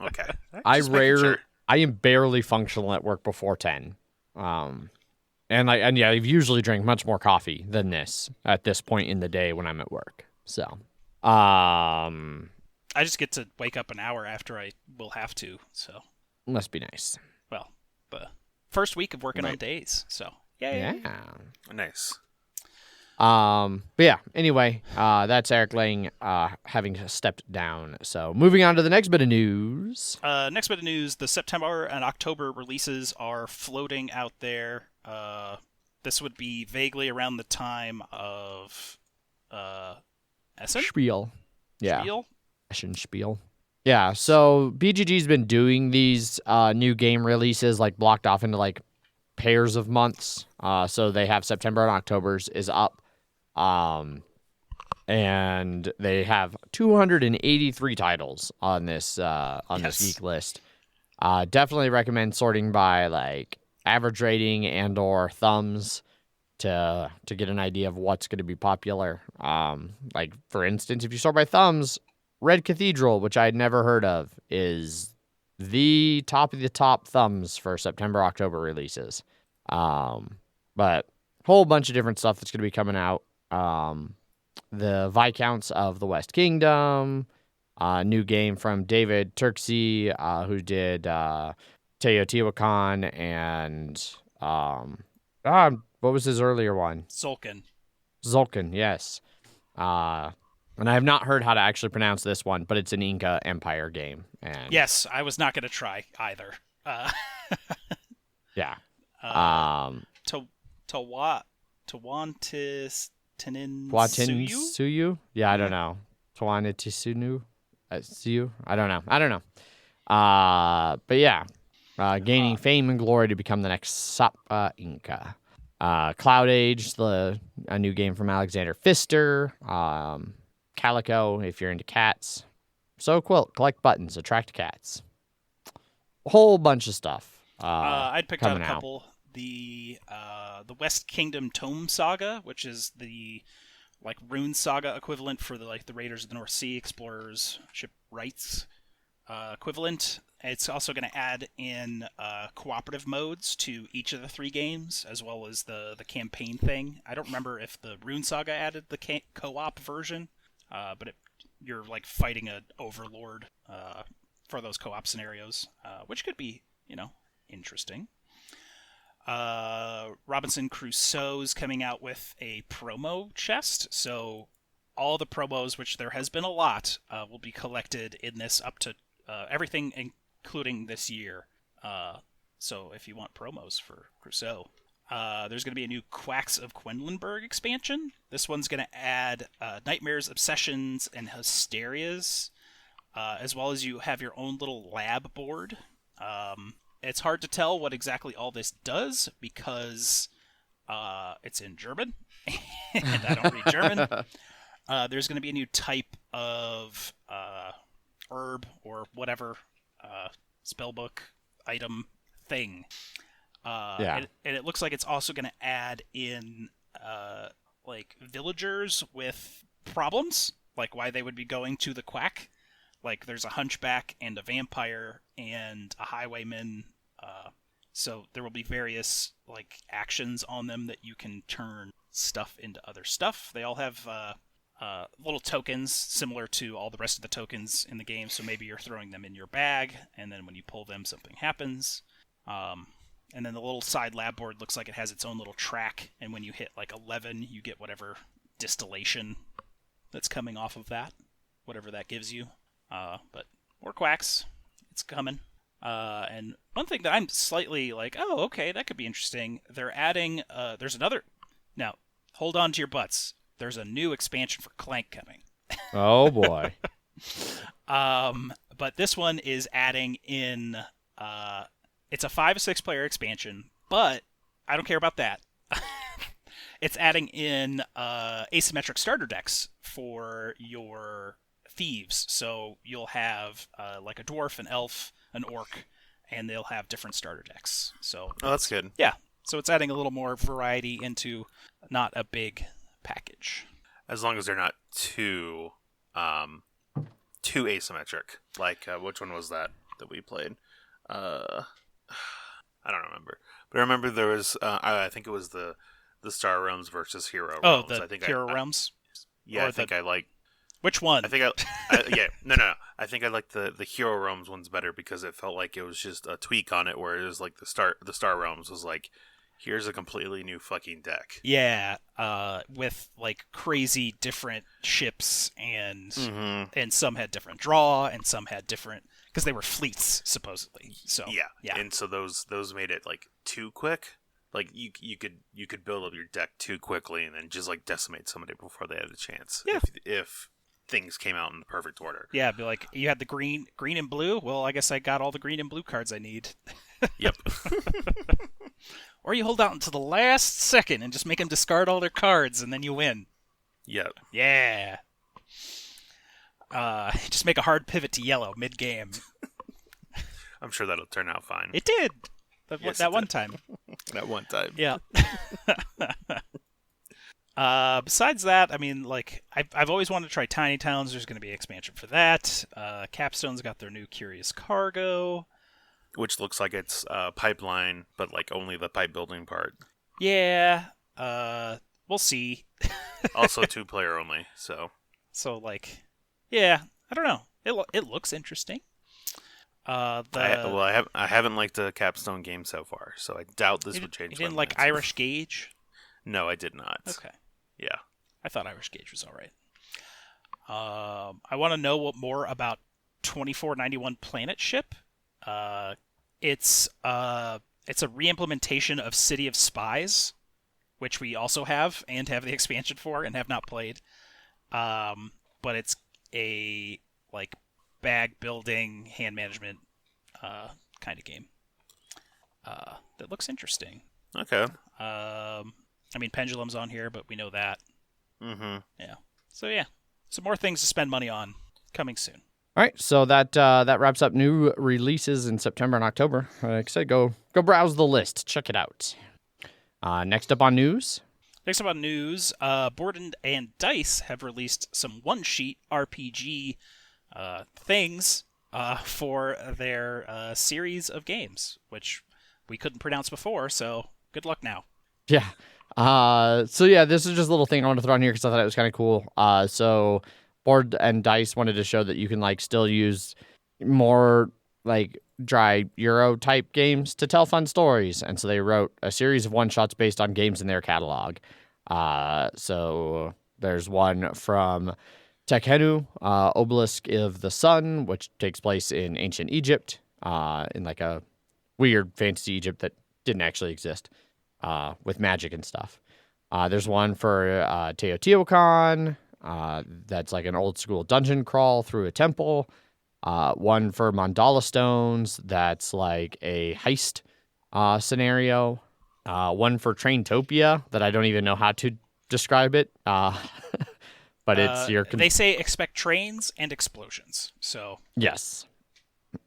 Okay. I am barely functional at work before 10. I've usually drank much more coffee than this at this point in the day when I'm at work. So, I just get to wake up an hour after I will have to, so. Must be nice. Well, the first week of working on days, so. Yay. Yeah. Nice. But yeah, anyway, that's Eric Lang having stepped down. So moving on to the next bit of news. The September and October releases are floating out there. This would be vaguely around the time of Essen? Spiel. Yeah. Spiel? Essen Spiel. Yeah, so BGG's been doing these new game releases blocked off into pairs of months. So they have September and October's is up. And they have 283 titles on this this geek list. Definitely recommend sorting by average rating and or thumbs to get an idea of what's going to be popular. For instance, if you sort by thumbs, Red Cathedral, which I had never heard of, is the top of the top thumbs for September, October releases. But whole bunch of different stuff that's going to be coming out. The Viscounts of the West Kingdom, new game from David Turksey, who did Teotihuacan, and I'm What was his earlier one? Tzolk'in. Tzolk'in, yes. And I have not heard how to actually pronounce this one, but it's an Inca Empire game. And Yes, I was not going to try either. yeah. Tawantis Watinsuyu? Yeah, I don't know. Tawantisunu? Suyu? I don't know. But yeah. Gaining fame and glory to become the next Sapa Inca. Cloud Age, a new game from Alexander Pfister. Calico, if you're into cats. So Quilt, collect buttons, attract cats. A whole bunch of stuff. I'd picked out a coming couple. The West Kingdom Tome Saga, which is the like Rune Saga equivalent for the Raiders of the North Sea, Explorers, Shipwrights equivalent. It's also going to add in cooperative modes to each of the 3 games, as well as the campaign thing. I don't remember if the Rune Saga added the co-op version, but you're like fighting an overlord for those co-op scenarios, which could be, interesting. Robinson Crusoe's coming out with a promo chest, so all the promos, which there has been a lot, will be collected in this up to everything, including this year. So if you want promos for Crusoe, there's going to be a new Quacks of Quedlinburg expansion. This one's going to add Nightmares, Obsessions, and Hysterias, as well as you have your own little lab board. It's hard to tell what exactly all this does because it's in German, and I don't read German. There's going to be a new type of herb or whatever spellbook item thing. And it looks like it's also going to add in villagers with problems, like why they would be going to the quack. Like there's a hunchback and a vampire and a highwayman. So there will be various actions on them that you can turn stuff into other stuff. They all have little tokens similar to all the rest of the tokens in the game. So maybe you're throwing them in your bag, and then when you pull them, something happens. And then the little side lab board looks like it has its own little track, and when you hit 11, you get whatever distillation that's coming off of that, whatever that gives you. But more quacks, it's coming. And one thing that I'm slightly oh, okay, that could be interesting. They're adding, there's another, now, hold on to your butts. There's a new expansion for Clank coming. Oh, boy. But this one is adding in, it's a 5-6 player expansion, but I don't care about that. It's adding in asymmetric starter decks for your thieves. So you'll have a dwarf, an elf, an orc, and they'll have different starter decks. So that's good. Yeah. So it's adding a little more variety into not a big package. As long as they're not too asymmetric. Which one was that we played? I don't remember. But I remember there was I think it was the Star Realms versus Hero Realms. Oh, the Hero Realms? Yeah, I think I like... Which one? I think no. I think I like the Hero Realms one's better because it felt like it was just a tweak on it, where it was the Star Realms was here's a completely new fucking deck. Yeah, with crazy different ships and some had different draw and some had different, because they were fleets supposedly. So yeah. And so those made it too quick. You could build up your deck too quickly and then just decimate somebody before they had a chance. Yeah. If things came out in the perfect order. Yeah, be you had the green and blue. Well, I guess I got all the green and blue cards I need. Yep. Or you hold out until the last second and just make them discard all their cards, and then you win. Yep. Yeah. Just make a hard pivot to yellow mid-game. I'm sure that'll turn out fine. It did. Yes, that one time. That one time. Yeah. Besides that, I mean, I've always wanted to try Tiny Towns. There's going to be an expansion for that. Capstone's got their new Curious Cargo, which looks like it's pipeline, but only the pipe building part. Yeah. We'll see. Also 2-player only. So yeah, I don't know. It looks interesting. I haven't liked the Capstone game so far, so I doubt this would change. You didn't like Irish Gauge? No, I did not. Okay. Yeah. I thought Irish Gauge was all right. I want to know more about 2491 Planet Ship. It's a re-implementation of City of Spies, which we also have and have the expansion for and have not played. But it's a like bag building, hand management kind of game that looks interesting. Okay. I mean, Pendulum's on here, but we know that. Mm-hmm. Yeah. So yeah, some more things to spend money on coming soon. All right, so that wraps up new releases in September and October. Like I said, go browse the list, check it out. Next up on news. Next up on news, Board and Dice have released some one-sheet RPG things for their series of games, which we couldn't pronounce before, so good luck now. Yeah. So yeah, this is just a little thing I want to throw on here because I thought it was kind of cool. So Board and Dice wanted to show that you can like still use more like dry Euro type games to tell fun stories, and so they wrote a series of one shots based on games in their catalog. So there's one from Tekhenu, Obelisk of the Sun, which takes place in ancient Egypt, in like a weird fantasy Egypt that didn't actually exist, with magic and stuff. There's one for Teotihuacan, that's like an old school dungeon crawl through a temple. One for Mandala Stones, that's like a heist scenario. One for Traintopia that I don't even know how to describe it. But it's your... They say expect trains and explosions, so... Yes.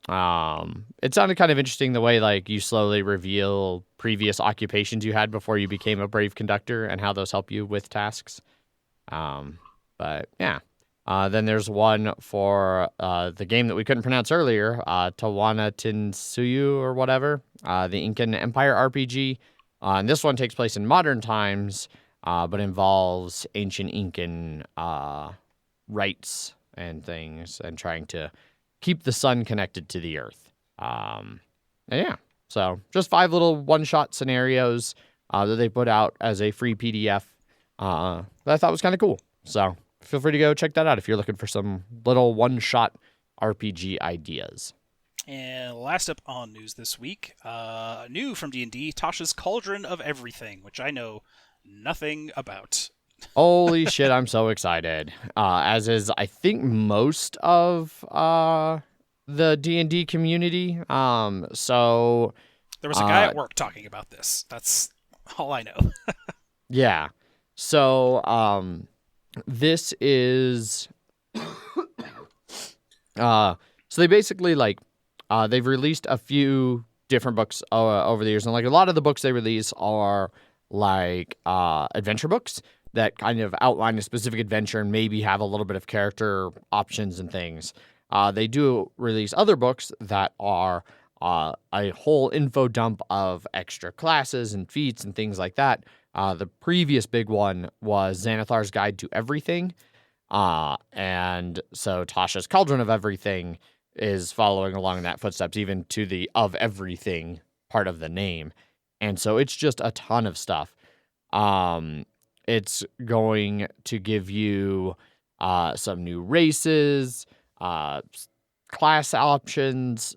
It sounded kind of interesting the way like you slowly reveal previous occupations you had before you became a brave conductor and how those help you with tasks. But yeah. Then there's one for the game that we couldn't pronounce earlier, Tawana Tinsuyu or whatever, the Incan Empire RPG. And this one takes place in modern times, but involves ancient Incan rites and things and trying to keep the sun connected to the earth. And yeah, so just 5 little one-shot scenarios that they put out as a free PDF that I thought was kind of cool. So feel free to go check that out if you're looking for some little one-shot RPG ideas. And last up on news this week, new from D&D, Tasha's Cauldron of Everything, which I know nothing about. Holy shit, I'm so excited. As is, I think, most of the D&D community. So there was a guy at work talking about this. That's all I know. Yeah. So this is so they basically like they've released a few different books over the years, and like a lot of the books they release are like adventure books that kind of outline a specific adventure and maybe have a little bit of character options and things. They do release other books that are a whole info dump of extra classes and feats and things like that. The previous big one was Xanathar's Guide to Everything. And so Tasha's Cauldron of Everything is following along in that footsteps, even to the of everything part of the name. And so it's just a ton of stuff. It's going to give you some new races, class options,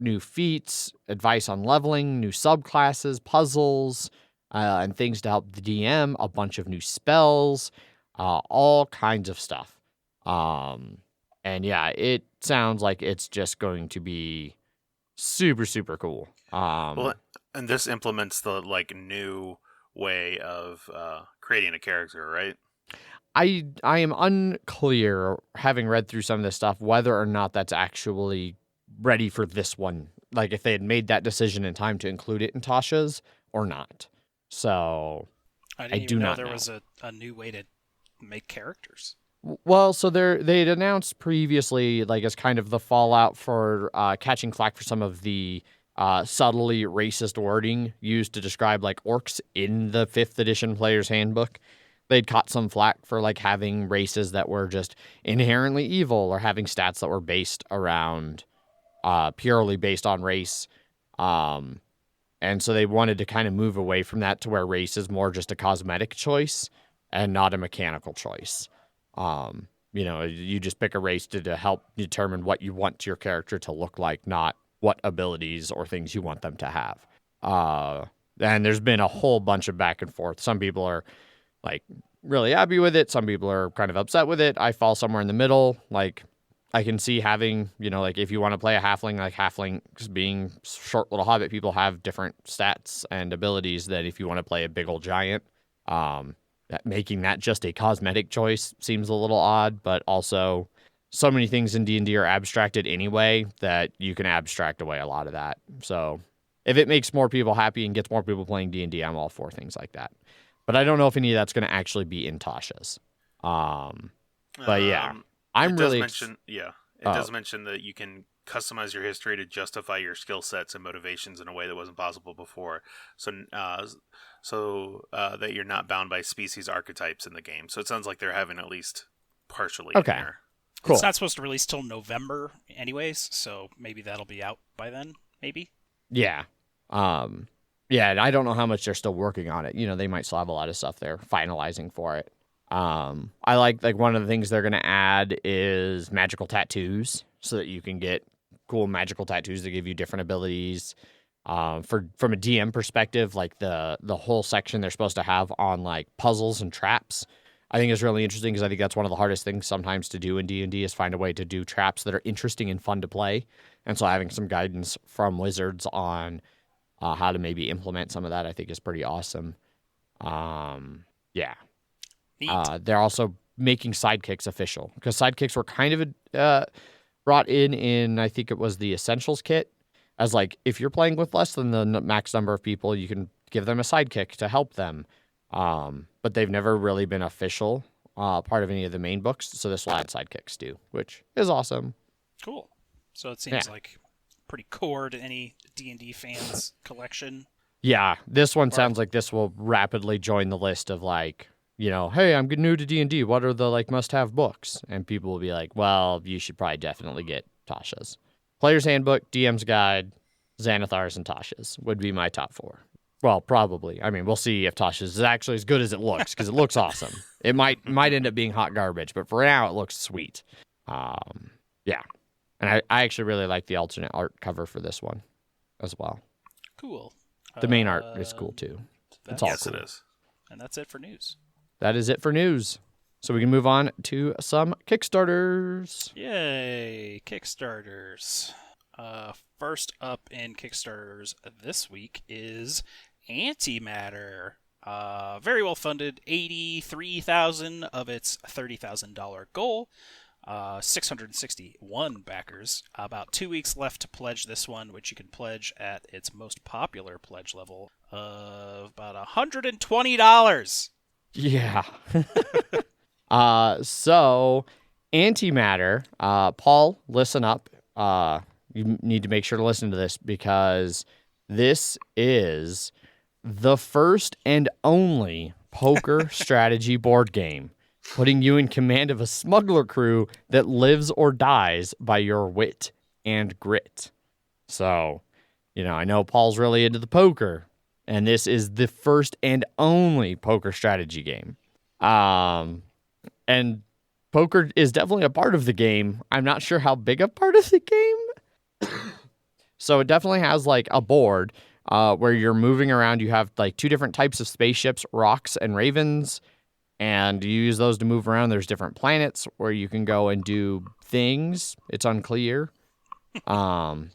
new feats, advice on leveling, new subclasses, puzzles, and things to help the DM, a bunch of new spells, all kinds of stuff. And yeah, it sounds like it's just going to be super, super cool. Well, and this implements the like new way of creating a character, right? I am unclear, having read through some of this stuff, whether or not that's actually ready for this one. Like if they had made that decision in time to include it in Tasha's or not. So I do not know there was a new way to make characters. Well, so they had announced previously, like as kind of the fallout for catching flack for some of the subtly racist wording used to describe like orcs in the 5th edition player's handbook. They'd caught some flack for like having races that were just inherently evil or having stats that were based around purely based on race. And so they wanted to kind of move away from that to where race is more just a cosmetic choice and not a mechanical choice. You just pick a race to help determine what you want your character to look like, not what abilities or things you want them to have. And there's been a whole bunch of back and forth. Some people are like really happy with it. Some people are kind of upset with it. I fall somewhere in the middle. Like, I can see having, like if you want to play a halfling, like halflings being short little hobbit people have different stats and abilities that if you want to play a big old giant, making that just a cosmetic choice seems a little odd, but also so many things in D&D are abstracted anyway that you can abstract away a lot of that. So if it makes more people happy and gets more people playing D&D, I'm all for things like that. But I don't know if any of that's going to actually be in Tasha's. But yeah, I'm really... It does mention that you can customize your history to justify your skill sets and motivations in a way that wasn't possible before. So that you're not bound by species archetypes in the game. So it sounds like they're having at least partially in there. Cool. It's not supposed to release till November anyways, so maybe that'll be out by then, maybe? Yeah. And I don't know how much they're still working on it. They might still have a lot of stuff they're finalizing for it. I like one of the things they're going to add is magical tattoos so that you can get cool magical tattoos that give you different abilities. From a DM perspective, like the whole section they're supposed to have on like puzzles and traps, I think is really interesting because I think that's one of the hardest things sometimes to do in D&D is find a way to do traps that are interesting and fun to play. And so having some guidance from Wizards on how to maybe implement some of that, I think is pretty awesome. Yeah. They're also making sidekicks official because sidekicks were kind of brought in I think it was the Essentials kit as like if you're playing with less than the max number of people, you can give them a sidekick to help them. But they've never really been official part of any of the main books, so this will add sidekicks too, which is awesome. Cool. So it seems like pretty core to any D&D fans collection. Yeah, this one sounds like this will rapidly join the list of like, hey, I'm new to D&D. What are the like must-have books? And people will be like, well, you should probably definitely get Tasha's. Player's Handbook, DM's Guide, Xanathar's, and Tasha's would be my top 4. Well, probably. I mean, we'll see if Tasha's is actually as good as it looks, because it looks awesome. It might end up being hot garbage, but for now, it looks sweet. Yeah. And I actually really like the alternate art cover for this one as well. Cool. The main art is cool, too. It's all cool. It is. And that's it for news. That is it for news. So we can move on to some Kickstarters. Yay, Kickstarters. First up in Kickstarters this week is Antematter. Very well funded, $83,000 of its $30,000 goal. 661 backers. About 2 weeks left to pledge this one, which you can pledge at its most popular pledge level of about $120. Yeah. So Antematter, Paul, listen up. You need to make sure to listen to this because this is the first and only poker strategy board game, putting you in command of a smuggler crew that lives or dies by your wit and grit. So, I know Paul's really into the poker, and this is the first and only poker strategy game. And poker is definitely a part of the game. I'm not sure how big a part of the game. So it definitely has like a board where you're moving around. You have like 2 different types of spaceships, rocks and ravens, and you use those to move around. There's different planets where you can go and do things. It's unclear. And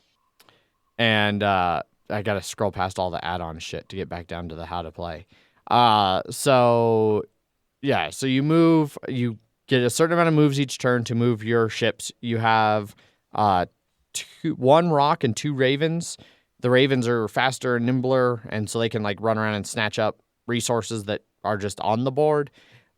I got to scroll past all the add-on shit to get back down to the how to play. So you move, you get a certain amount of moves each turn to move your ships. You have 1 rock and 2 ravens. The ravens are faster and nimbler, and so they can like run around and snatch up resources that are just on the board.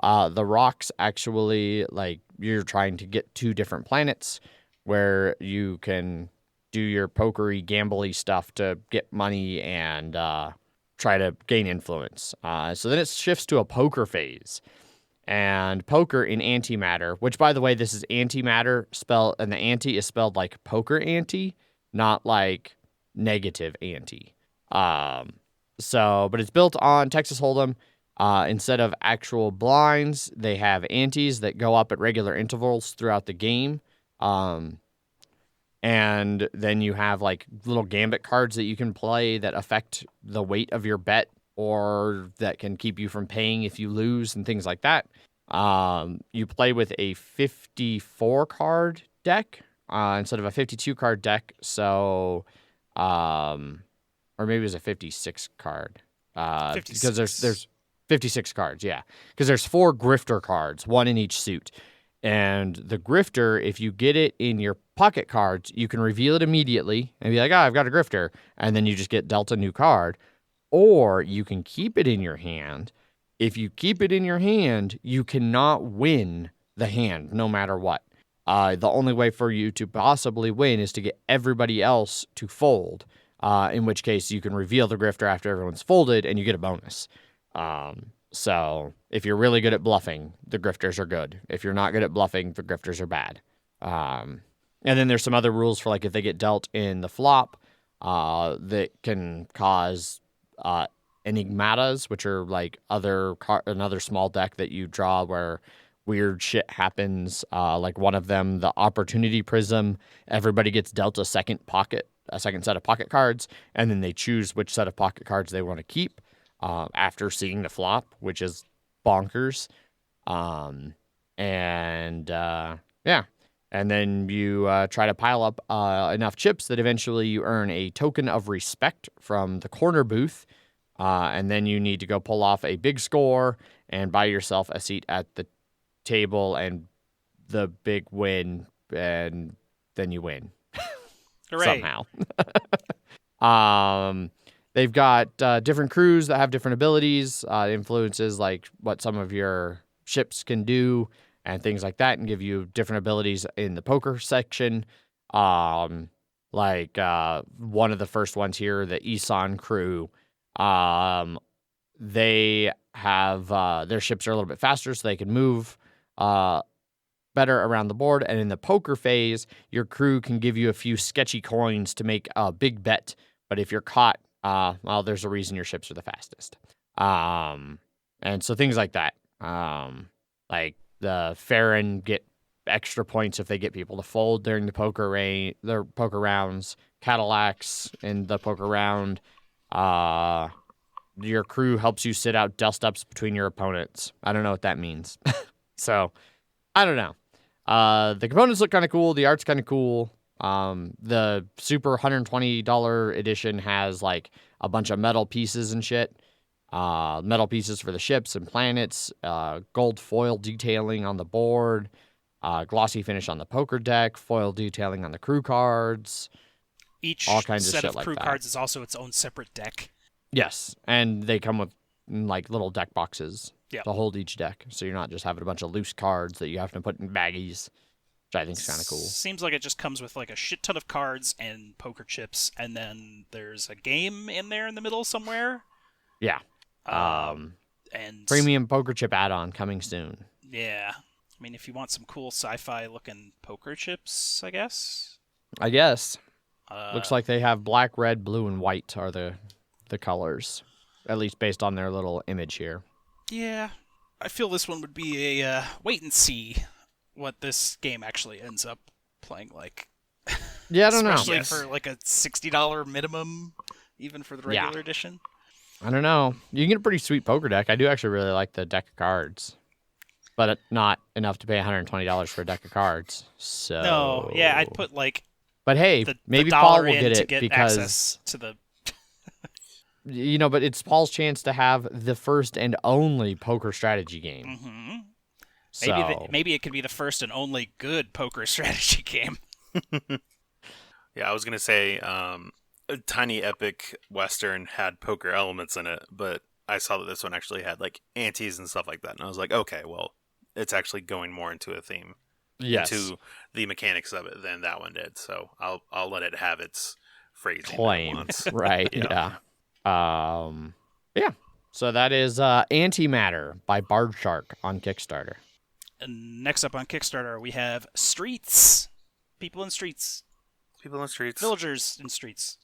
The rocks actually, like, you're trying to get 2 different planets where you can do your pokery, gambly stuff to get money and try to gain influence. So then it shifts to a poker phase. And poker in Antematter, which, by the way, this is Antematter spelled, and the anti is spelled like poker anti, not like negative anti. But it's built on Texas Hold'em. Instead of actual blinds, they have antes that go up at regular intervals throughout the game. And then you have like little gambit cards that you can play that affect the weight of your bet or that can keep you from paying if you lose and things like that. You play with a 54 card deck instead of a 52 card deck. So, or maybe it was a 56 card. 56. Because there's 56 cards, yeah. Because there's 4 grifter cards, 1 in each suit. And the grifter, if you get it in your pocket cards, you can reveal it immediately and be like, I've got a grifter. And then you just get dealt a new card. Or you can keep it in your hand. If you keep it in your hand, you cannot win the hand no matter what. The only way for you to possibly win is to get everybody else to fold. In which case you can reveal the grifter after everyone's folded and you get a bonus. So if you're really good at bluffing, the grifters are good. If you're not good at bluffing, the grifters are bad. And then there's some other rules for like if they get dealt in the flop, that can cause enigmatas, which are like another small deck that you draw where weird shit happens. Like one of them, the Opportunity Prism, everybody gets dealt a second set of pocket cards, and then they choose which set of pocket cards they want to keep. After seeing the flop, which is bonkers. And then you try to pile up enough chips that eventually you earn a token of respect from the corner booth. And then you need to go pull off a big score and buy yourself a seat at the table and the big win, and then you win. Hooray. Somehow. They've got different crews that have different abilities, influences like what some of your ships can do and things like that, and give you different abilities in the poker section. One of the first ones here, the Isan crew, they have their ships are a little bit faster, so they can move better around the board. And in the poker phase, your crew can give you a few sketchy coins to make a big bet. But if you're caught, there's a reason your ships are the fastest. And so things like that. Like the Farron get extra points if they get people to fold during the poker rounds. Cadillacs in the poker round. Your crew helps you sit out dust-ups between your opponents. I don't know what that means. So, I don't know. The components look kind of cool. The art's kind of cool. The super $120 edition has like a bunch of metal pieces and shit. Metal pieces for the ships and planets, gold foil detailing on the board, glossy finish on the poker deck, foil detailing on the crew cards. Each all kinds set of shit of crew like that. cards is also its own separate deck. Yes, and they come with like little deck boxes Yep. to hold each deck, so you're not just having a bunch of loose cards that you have to put in baggies, which I think is kind of cool. Seems like it just comes with like a shit ton of cards and poker chips, and then there's a game in there in the middle somewhere. Yeah. And Premium poker chip add-on coming soon. Yeah. I mean, if you want some cool sci-fi looking poker chips, I guess. Looks like they have black, red, blue, and white are the colors, at least based on their little image here. Yeah. I feel this one would be a wait and see what this game actually ends up playing like. Yeah, I don't know. Especially for like a $60 minimum, even for the regular edition. I don't know. You can get a pretty sweet poker deck. I do actually really like the deck of cards, but not enough to pay $120 for a deck of cards. So no, yeah, I'd put like. But hey, maybe Paul will get it because access to the. But it's Paul's chance to have the first and only poker strategy game. Mm-hmm. So maybe it could be the first and only good poker strategy game. Yeah, I was gonna say. A Tiny Epic Western had poker elements in it, but I saw that this one actually had like antes and stuff like that, and I was like, okay, well, it's actually going more into a theme, into the mechanics of it than that one did. So I'll let it have its phrasing claim, right? Yeah. Yeah. So that is Antematter by Bard Shark on Kickstarter. And next up on Kickstarter, we have Streets. People in Streets. People in the streets. Villagers in streets.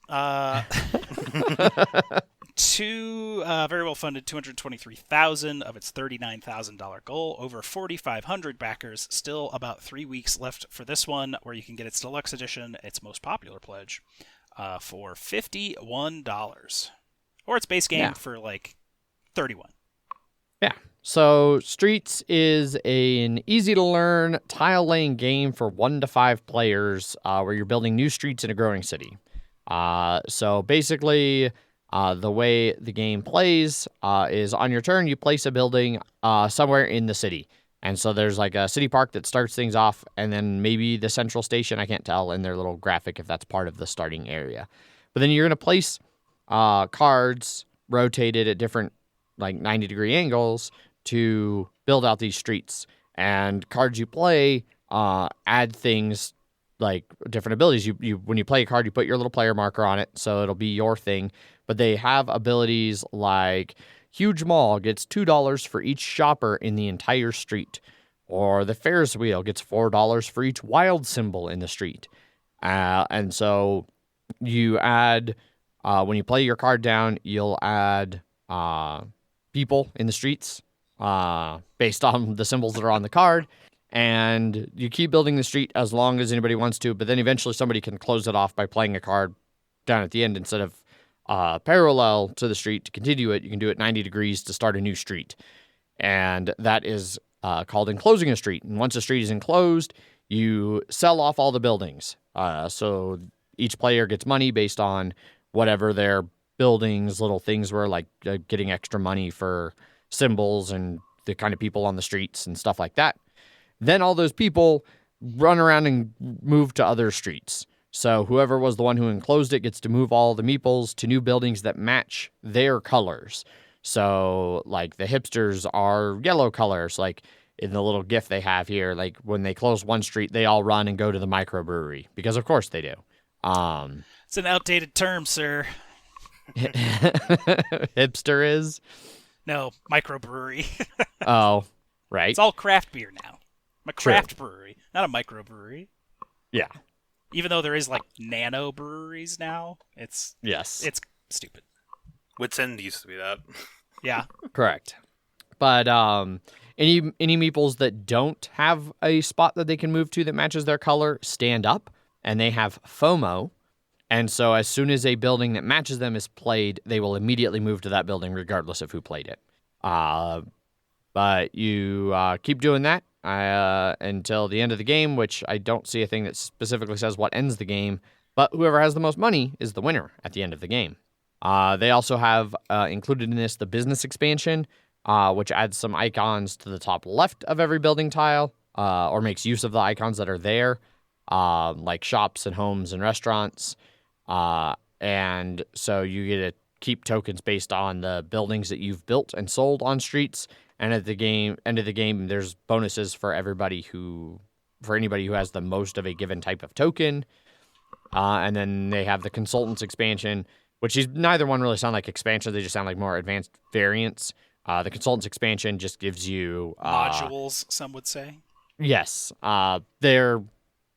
Two very well funded, 223,000 of its $39,000 goal. Over 4,500 backers. Still about 3 weeks left for this one, where you can get its deluxe edition, its most popular pledge, for $51, or its base game for like $31. Yeah. So Streets is an easy-to-learn tile-laying game for 1 to 5 players where you're building new streets in a growing city. So basically, the way the game plays is on your turn, you place a building somewhere in the city. And so there's like a city park that starts things off, and then maybe the central station. I can't tell in their little graphic if that's part of the starting area. But then you're going to place cards rotated at different like 90-degree angles to build out these streets. And cards you play add things like different abilities. You when you play a card, you put your little player marker on it, so it'll be your thing. But they have abilities like Huge Mall gets $2 for each shopper in the entire street, or the Ferris wheel gets $4 for each wild symbol in the street. And so you add when you play your card down, you'll add people in the streets based on the symbols that are on the card, and you keep building the street as long as anybody wants to, but then eventually somebody can close it off by playing a card down at the end. Instead of parallel to the street to continue it, you can do it 90 degrees to start a new street, and that is called enclosing a street. And once a street is enclosed, you sell off all the buildings, so each player gets money based on whatever their buildings little things were, like getting extra money for symbols and the kind of people on the streets and stuff like that. Then all those people run around and move to other streets. So whoever was the one who enclosed it gets to move all the meeples to new buildings that match their colors. So like the hipsters are yellow colors, like in the little GIF they have here. Like when they close one street, they all run and go to the microbrewery, because of course they do. It's an outdated term, sir. Hipster is? No, microbrewery. Oh, right. It's all craft beer now. A craft brewery, not a microbrewery. Yeah. Even though there is like nano breweries now, it's stupid. Wits End used to be that. Yeah. Correct. But any meeples that don't have a spot that they can move to that matches their color stand up, and they have FOMO. And so as soon as a building that matches them is played, they will immediately move to that building regardless of who played it. But you keep doing that until the end of the game, which I don't see a thing that specifically says what ends the game. But whoever has the most money is the winner at the end of the game. They also have included in this the business expansion, which adds some icons to the top left of every building tile, or makes use of the icons that are there, like shops and homes and restaurants. And so you get to keep tokens based on the buildings that you've built and sold on streets. And at the end of the game, there's bonuses for anybody who has the most of a given type of token. And then they have the consultants expansion, which is neither one really sound like expansion. They just sound like more advanced variants. The consultants expansion just gives you modules, some would say. Yes. They're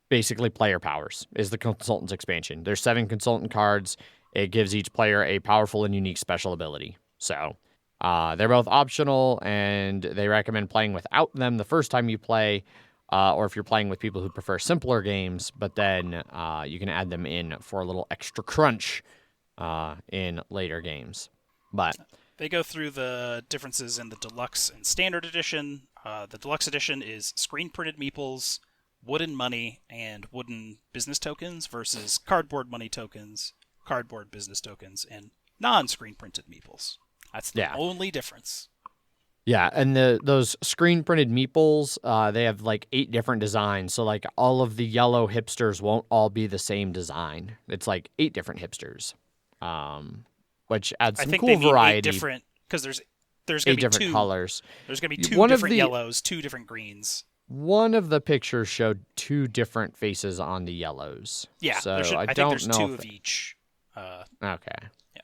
basically player powers is the consultant's expansion. There's 7 consultant cards. It gives each player a powerful and unique special ability. So they're both optional, and they recommend playing without them the first time you play, or if you're playing with people who prefer simpler games, but then you can add them in for a little extra crunch in later games. But they go through the differences in the deluxe and standard edition. The deluxe edition is screen-printed meeples, wooden money, and wooden business tokens versus cardboard money tokens, cardboard business tokens, and non-screen-printed meeples. That's the only difference. Yeah, and those screen-printed meeples, they have like 8 different designs. So like all of the yellow hipsters won't all be the same design. It's like 8 different hipsters, which adds some cool variety. 8 different, because there's going to be different colors. There's going to be 2 different yellows, 2 different greens. One of the pictures showed 2 different faces on the yellows. Yeah, so I think there's 2 of each. Okay. Yeah.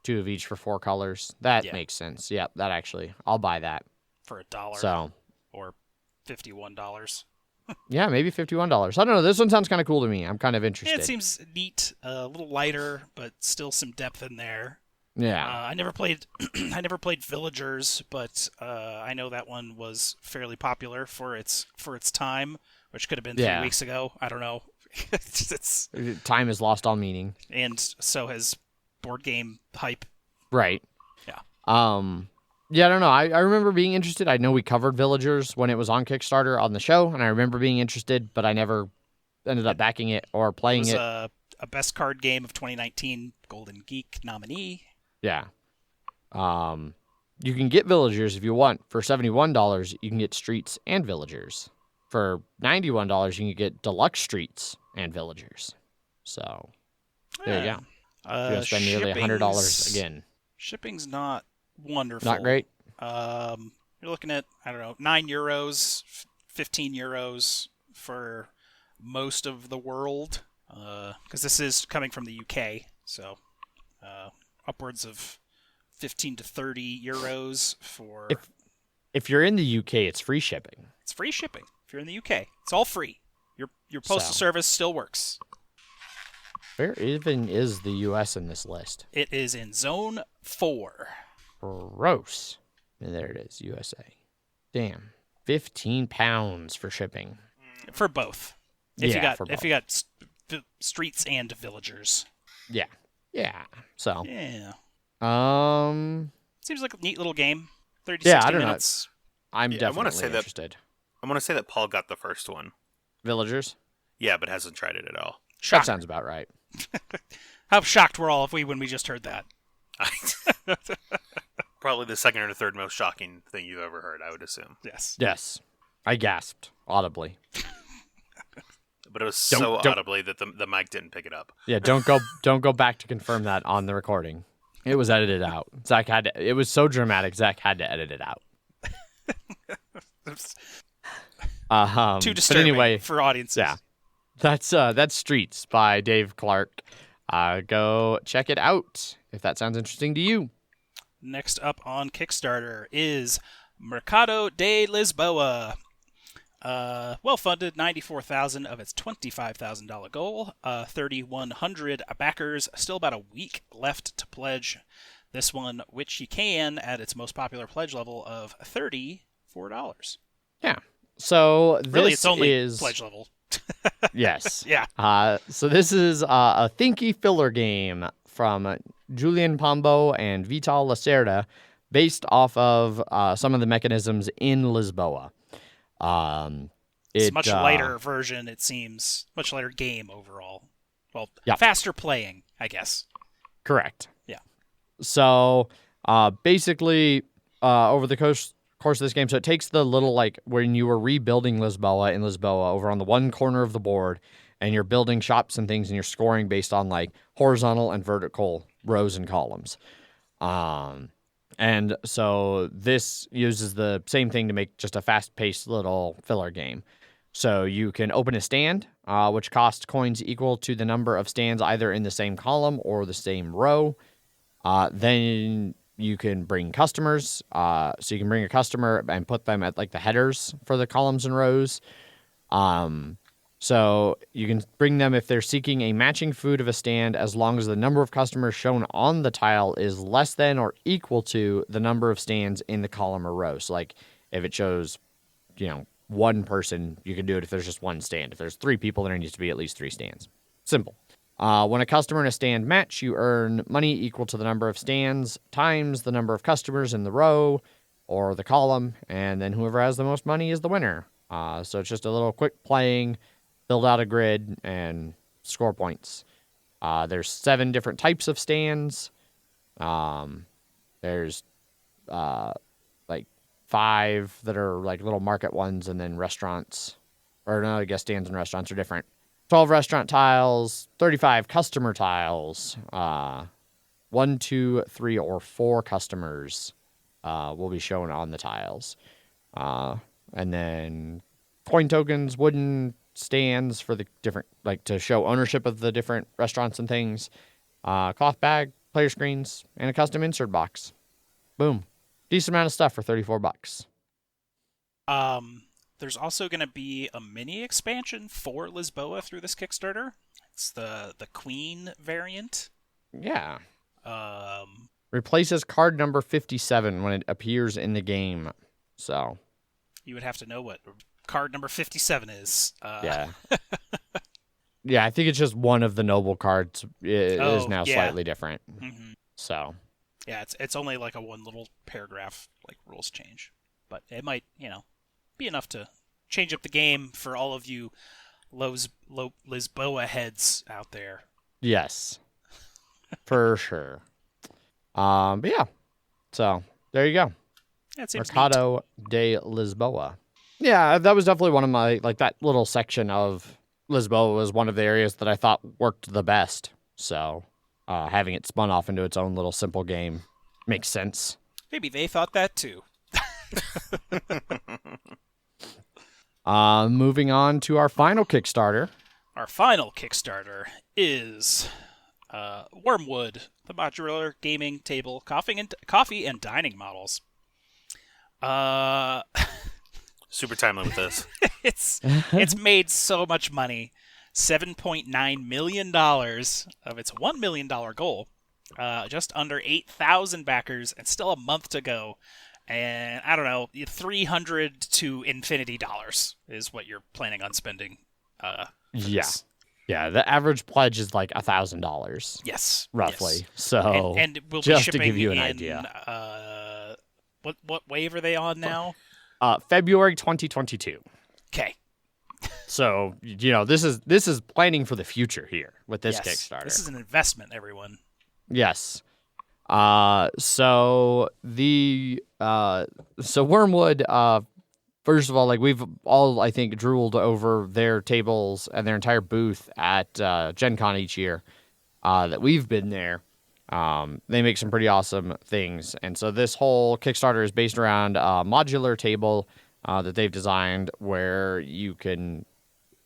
2 of each for 4 colors. That makes sense. Yep, that actually, I'll buy that for $1. So, or $51. Yeah, maybe $51. I don't know. This one sounds kind of cool to me. I'm kind of Yeah, interested. it seems neat, a little lighter, but still some depth in there. Yeah. I never played Villagers, but I know that one was fairly popular for its time, which could have been 3 weeks ago. I don't know. It's Time has lost all meaning. And so has board game hype. Right. Yeah. Yeah, I don't know. I remember being interested. I know we covered Villagers when it was on Kickstarter on the show, and I remember being interested, but I never ended up backing it or playing it. It was a best card game of 2019 Golden Geek nominee. Yeah. You can get Villagers if you want. For $71, you can get Streets and Villagers. For $91, you can get Deluxe Streets and Villagers. So, there you go. You're going to spend nearly $100 again. Shipping's not wonderful. Not great? You're looking at, I don't know, €9, €15 for most of the world. Because this is coming from the UK, so upwards of 15 to 30 euros for... If you're in the UK, it's free shipping. It's free shipping. If you're in the UK, it's all free. Your postal service still works. Where even is the US in this list? It is in Zone 4. Gross. And there it is, USA. Damn. £15 for shipping. For both. If you got Streets and Villagers. Yeah. Yeah. So. Yeah. Seems like a neat little game. 30 to 60 minutes. I'm definitely interested. I want to say that Paul got the first one. Villagers? Yeah, but hasn't tried it at all. That sounds about right. How shocked were all when we just heard that? Probably the second or the third most shocking thing you've ever heard, I would assume. Yes. Yes. I gasped audibly. But it was so audibly that the mic didn't pick it up. Yeah, don't go back to confirm that on the recording. It was edited out. It was so dramatic, Zach had to edit it out. Too disturbing anyway, for audiences. Yeah. That's Streets by Dave Clark. Go check it out if that sounds interesting to you. Next up on Kickstarter is Mercado De Lisboa. Well-funded, $94,000 of its $25,000 goal. 3,100 backers. Still about a week left to pledge this one, which you can at its most popular pledge level of $34. Yeah. So this really, it's only is pledge level. Yes. Yeah. So this is a thinky filler game from Julian Pombo and Vital Lacerda, based off of some of the mechanisms in Lisboa. It's a much lighter version, it seems. Much lighter game overall. Well, faster playing, I guess. Correct. Yeah. So, basically, over the course of this game, so it takes the little, like, when you were rebuilding Lisboa in Lisboa over on the one corner of the board, and you're building shops and things, and you're scoring based on, like, horizontal and vertical rows and columns. And so this uses the same thing to make just a fast-paced little filler game. So you can open a stand, which costs coins equal to the number of stands either in the same column or the same row. Then you can bring customers. So you can bring a customer and put them at like the headers for the columns and rows. So you can bring them if they're seeking a matching food of a stand, as long as the number of customers shown on the tile is less than or equal to the number of stands in the column or row. So like if it shows, one person, you can do it if there's just one stand. If there's 3 people, there needs to be at least 3 stands. Simple. When a customer and a stand match, you earn money equal to the number of stands times the number of customers in the row or the column, and then whoever has the most money is the winner. So it's just a little quick playing, build out a grid, and score points. There's 7 different types of stands. There's like 5 that are like little market ones, and then restaurants. Or no, I guess stands and restaurants are different. 12 restaurant tiles, 35 customer tiles, 1, 2, 3, or 4 customers will be shown on the tiles. And then coin tokens, wooden stands for the different, like to show ownership of the different restaurants and things, cloth bag, player screens, and a custom insert box. Boom. Decent amount of stuff for $34. There's also going to be a mini expansion for Lisboa through this Kickstarter. It's the Queen variant. Yeah. Um, Replaces card number 57 when it appears in the game. So. You would have to know what card number 57 is. Yeah. Yeah, I think it's just one of the noble cards is now slightly different. Mm-hmm. So. Yeah, it's only like a one little paragraph like rules change, but it might be enough to change up the game for all of you Lisboa heads out there. Yes, for sure. But yeah, so there you go. Yeah, it seems Mercado De Lisboa. Yeah, that was definitely one of my, like, that little section of Lisboa was one of the areas that I thought worked the best. So having it spun off into its own little simple game makes sense. Maybe they thought that too. Moving on to our final Kickstarter. Our final Kickstarter is Wyrmwood, the modular gaming table, coffee and dining models. Super timely with this. It's made so much money. $7.9 million of its $1 million goal. Just under 8,000 backers and still a month to go. And I don't know, $300 to infinity dollars is what you're planning on spending. Yeah. Yeah, the average pledge is like $1,000. Yes. Roughly. Yes. So and we'll just be to shipping give you an in, idea. What wave are they on now? February 2022. Okay. So, this is planning for the future here with this Yes. Kickstarter. This is an investment, everyone. Yes. So Wyrmwood, first of all, like, we've all, I think, drooled over their tables and their entire booth at Gen Con each year that we've been there. They make some pretty awesome things. And so this whole Kickstarter is based around a modular table that they've designed where you can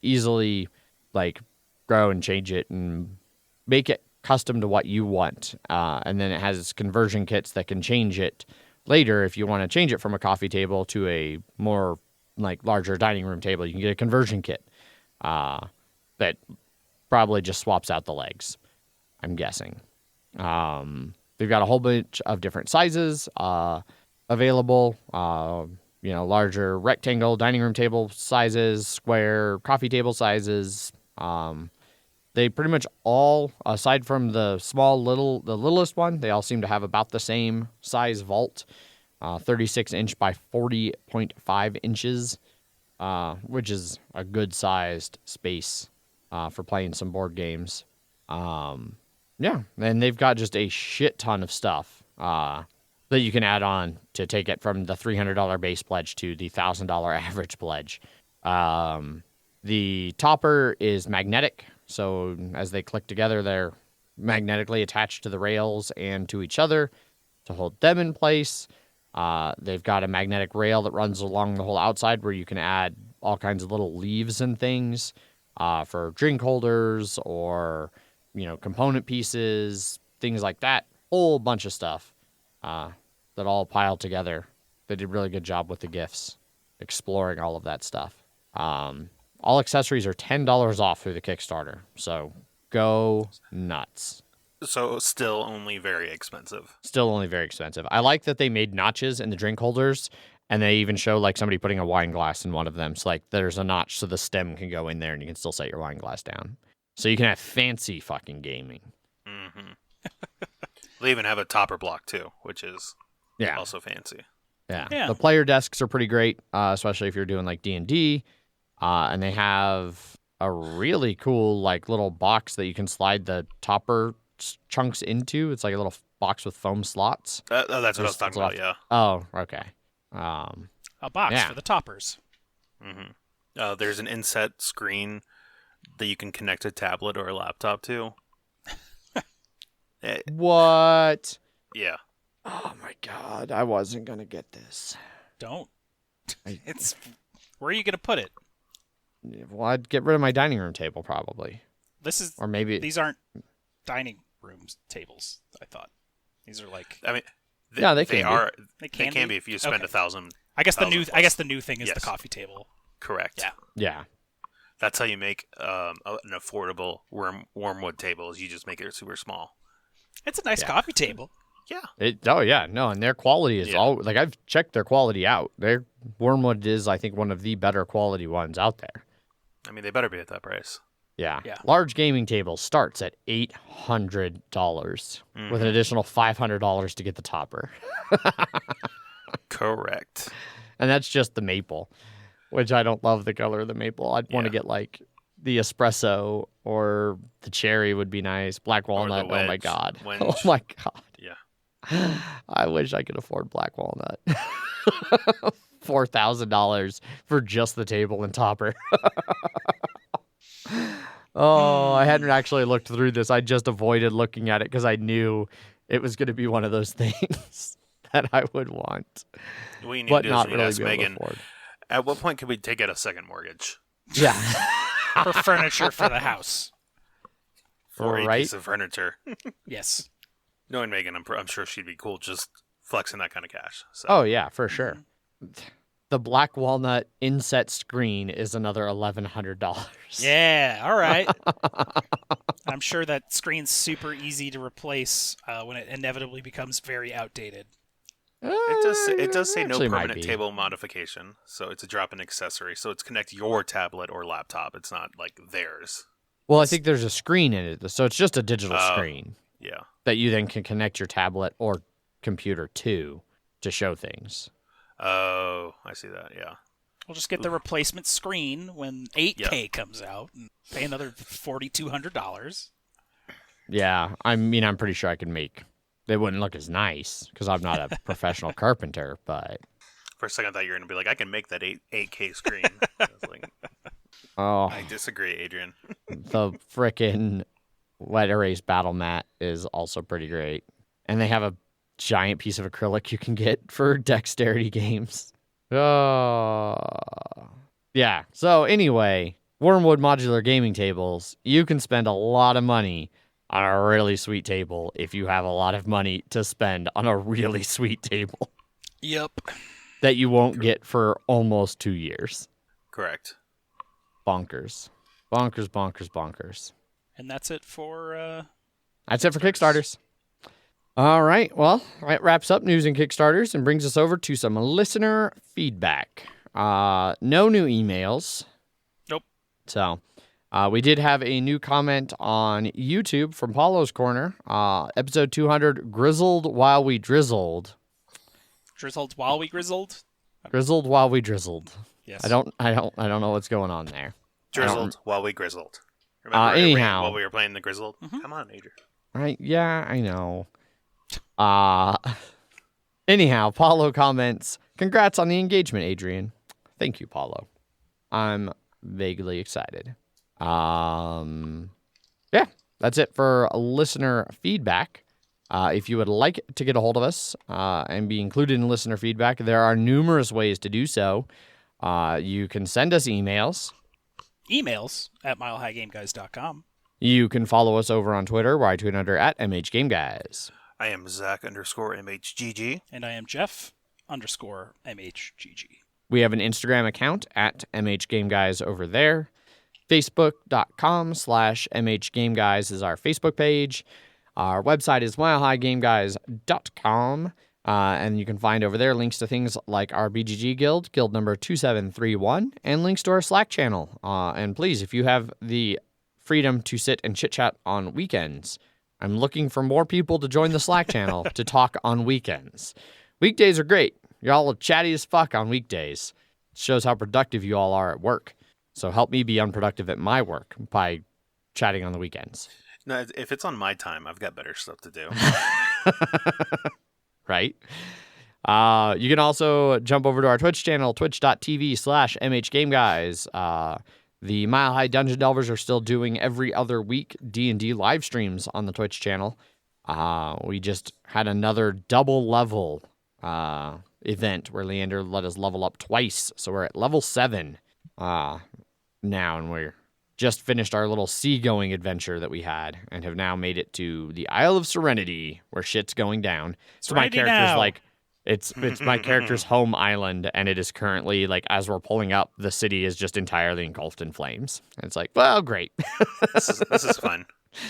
easily, like, grow and change it and make it custom to what you want. And then it has conversion kits that can change it later. If you want to change it from a coffee table to a more, like, larger dining room table, you can get a conversion kit that probably just swaps out the legs, I'm guessing. They've got a whole bunch of different sizes available, larger rectangle dining room table sizes, square coffee table sizes. They pretty much all, aside from the the littlest one, they all seem to have about the same size vault, 36 inch by 40.5 inches, which is a good sized space for playing some board games. Yeah, and they've got just a shit ton of stuff that you can add on to take it from the $300 base pledge to the $1,000 average pledge. The topper is magnetic, so as they click together, they're magnetically attached to the rails and to each other to hold them in place. They've got a magnetic rail that runs along the whole outside where you can add all kinds of little leaves and things for drink holders or component pieces, things like that. Whole bunch of stuff that all piled together. They did a really good job with the gifts, exploring all of that stuff. All accessories are $10 off through the Kickstarter, so go nuts. So still only very expensive. Still only very expensive. I like that they made notches in the drink holders, and they even show, like, somebody putting a wine glass in one of them. So, like, there's a notch so the stem can go in there and you can still set your wine glass down. So you can have fancy fucking gaming. Mm-hmm. They even have a topper block, too, which is also fancy. Yeah. The player desks are pretty great, especially if you're doing, like, D&D. And they have a really cool, like, little box that you can slide the topper chunks into. It's like a little box with foam slots. That's what I was talking about, yeah. Oh, okay. A box for the toppers. Mm-hmm. There's an inset screen that you can connect a tablet or a laptop to. What? Yeah. Oh my god, I wasn't gonna get this. Don't. Where are you gonna put it? Well, I'd get rid of my dining room table probably. Or maybe these aren't dining room tables. I thought these are like. I mean, they can are. They can be if you spend $1,000. I guess the new thing is the coffee table. Correct. Yeah. Yeah. That's how you make an affordable Wyrmwood table. Is you just make it super small. It's a nice coffee table. Yeah. Oh yeah, no, and their quality is all like I've checked their quality out. Their Wyrmwood is, I think, one of the better quality ones out there. I mean, they better be at that price. Yeah. Yeah. Large gaming table starts at $800 with an additional $500 to get the topper. Correct. And that's just the maple, which I don't love the color of the maple. I'd want to get like the espresso or the cherry would be nice. Black walnut. Oh my God. Oh my God. Yeah. I wish I could afford black walnut. $4,000 for just the table and topper. Oh, I hadn't actually looked through this. I just avoided looking at it because I knew it was going to be one of those things that I would want, We need but to not do is we really ask be able to Megan, afford. at what point could we take out a second mortgage Yeah. For furniture for the house. for a Right. piece of furniture? Yes. Knowing Megan, I'm sure she'd be cool just flexing that kind of cash. So. Oh, yeah, for sure. The black walnut inset screen is another $1,100. Yeah, all right. I'm sure that screen's super easy to replace when it inevitably becomes very outdated. It does say no Actually might permanent be. table modification, so it's a drop-in accessory. So it's connect your tablet or laptop. It's not like theirs. Well, I think there's a screen in it, so it's just a digital Oh. screen Yeah. that you then can connect your tablet or computer to show things. Oh, I see that. Yeah. We'll just get the replacement screen when 8K comes out and pay another $4,200. Yeah, I mean, I'm pretty sure I could make. They wouldn't look as nice because I'm not a professional carpenter, but For a second, I thought you were gonna be like, I can make that 8K screen. I was like, oh, I disagree, Adrian. the frickin' wet erase battle mat is also pretty great, and they have a giant piece of acrylic you can get for dexterity games. Oh, yeah. So anyway, Wyrmwood modular gaming tables. You can spend a lot of money on a really sweet table if you have a lot of money to spend on a really sweet table Yep. that you won't get for almost 2 years. Correct. Bonkers. Bonkers, bonkers, bonkers. And that's it for That's it for Kickstarters. All right. Well, that wraps up news and Kickstarters and brings us over to some listener feedback. No new emails. Nope. So we did have a new comment on YouTube from Paulo's Corner. Episode 200, Grizzled While We Drizzled. Drizzled while we grizzled. Grizzled While We Drizzled. Yes. I don't know what's going on there. Drizzled while we grizzled. Remember it rained anyhow. while we were playing the grizzled? Come on, Adrian. Right? Yeah, I know. Anyhow, Paulo comments, congrats on the engagement, Adrian. Thank you, Paulo. I'm vaguely excited. Yeah, that's it for listener feedback. If you would like to get a hold of us and be included in listener feedback, there are numerous ways to do so. You can send us emails. Emails at milehighgameguys.com. You can follow us over on Twitter, where I tweet under at MHGameGuys. I am Zach_MHGG. And I am Jeff_MHGG. We have an Instagram account at MHGameGuys over there. Facebook.com/MHGameGuys is our Facebook page. Our website is milehighgameguys.com. And you can find over there links to things like our BGG guild, guild number 2731, and links to our Slack channel. And please, if you have the freedom to sit and chit-chat on weekends, I'm looking for more people to join the Slack channel to talk on weekends. Weekdays are great. Y'all are chatty as fuck on weekdays. It shows how productive you all are at work. So help me be unproductive at my work by chatting on the weekends. No, if it's on my time, I've got better stuff to do. Right? You can also jump over to our Twitch channel, twitch.tv/MHGameGuys. The Mile High Dungeon Delvers are still doing every other week D&D live streams on the Twitch channel. We just had another double level event where Leander let us level up twice. So we're at level 7 now, and we're just finished our little seagoing adventure that we had and have now made it to the Isle of Serenity, where shit's going down. So my Serenity character's now. like It's my character's home island, and it is currently, like, as we're pulling up, the city is just entirely engulfed in flames. And it's like, well, great. This is fun.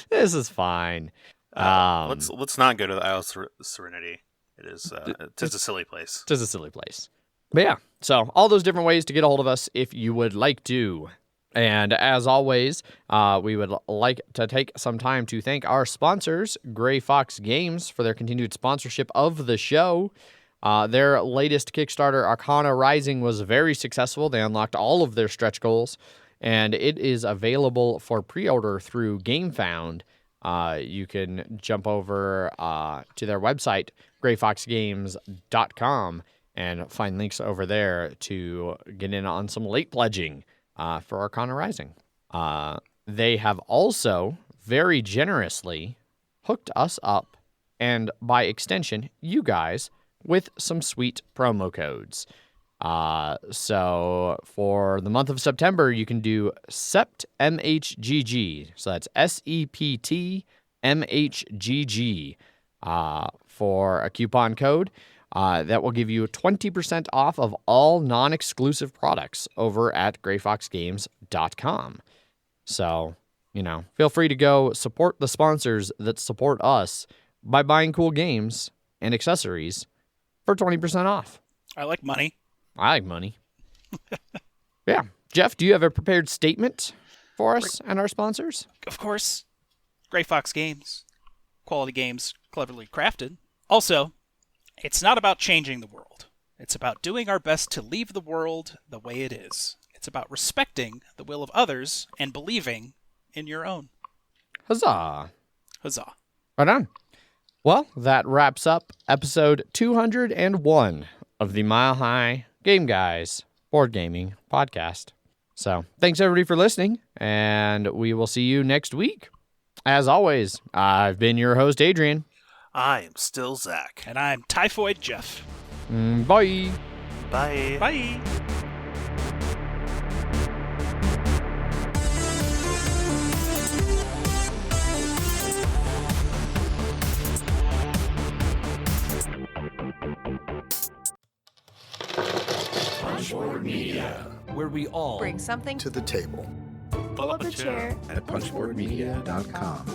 This is fine. Let's not go to the Isle of Serenity. It is it's a silly place. It's a silly place. But yeah, so all those different ways to get a hold of us if you would like to. And as always, we would like to take some time to thank our sponsors, Gray Fox Games, for their continued sponsorship of the show. Their latest Kickstarter, Arcana Rising, was very successful. They unlocked all of their stretch goals, and it is available for pre-order through GameFound. You can jump over to their website, grayfoxgames.com, and find links over there to get in on some late pledging for Arcana Rising. They have also very generously hooked us up, and by extension, you guys, with some sweet promo codes. So for the month of September, you can do SEPT MHGG. So that's SEPT MHGG for a coupon code. That will give you 20% off of all non-exclusive products over at grayfoxgames.com. So, feel free to go support the sponsors that support us by buying cool games and accessories for 20% off. I like money. I like money. Yeah. Jeff, do you have a prepared statement for us and our sponsors? Of course. Gray Fox Games. Quality games cleverly crafted. Also, it's not about changing the world. It's about doing our best to leave the world the way it is. It's about respecting the will of others and believing in your own. Huzzah. Huzzah. Right on. Well, that wraps up episode 201 of the Mile High Game Guys Board Gaming Podcast. So, thanks everybody for listening, and we will see you next week. As always, I've been your host, Adrian. I am still Zach. And I'm Typhoid Jeff. Bye. Bye. Bye. Punchboard Media, where we all bring something to the table. pull up a chair At punchboardmedia.com.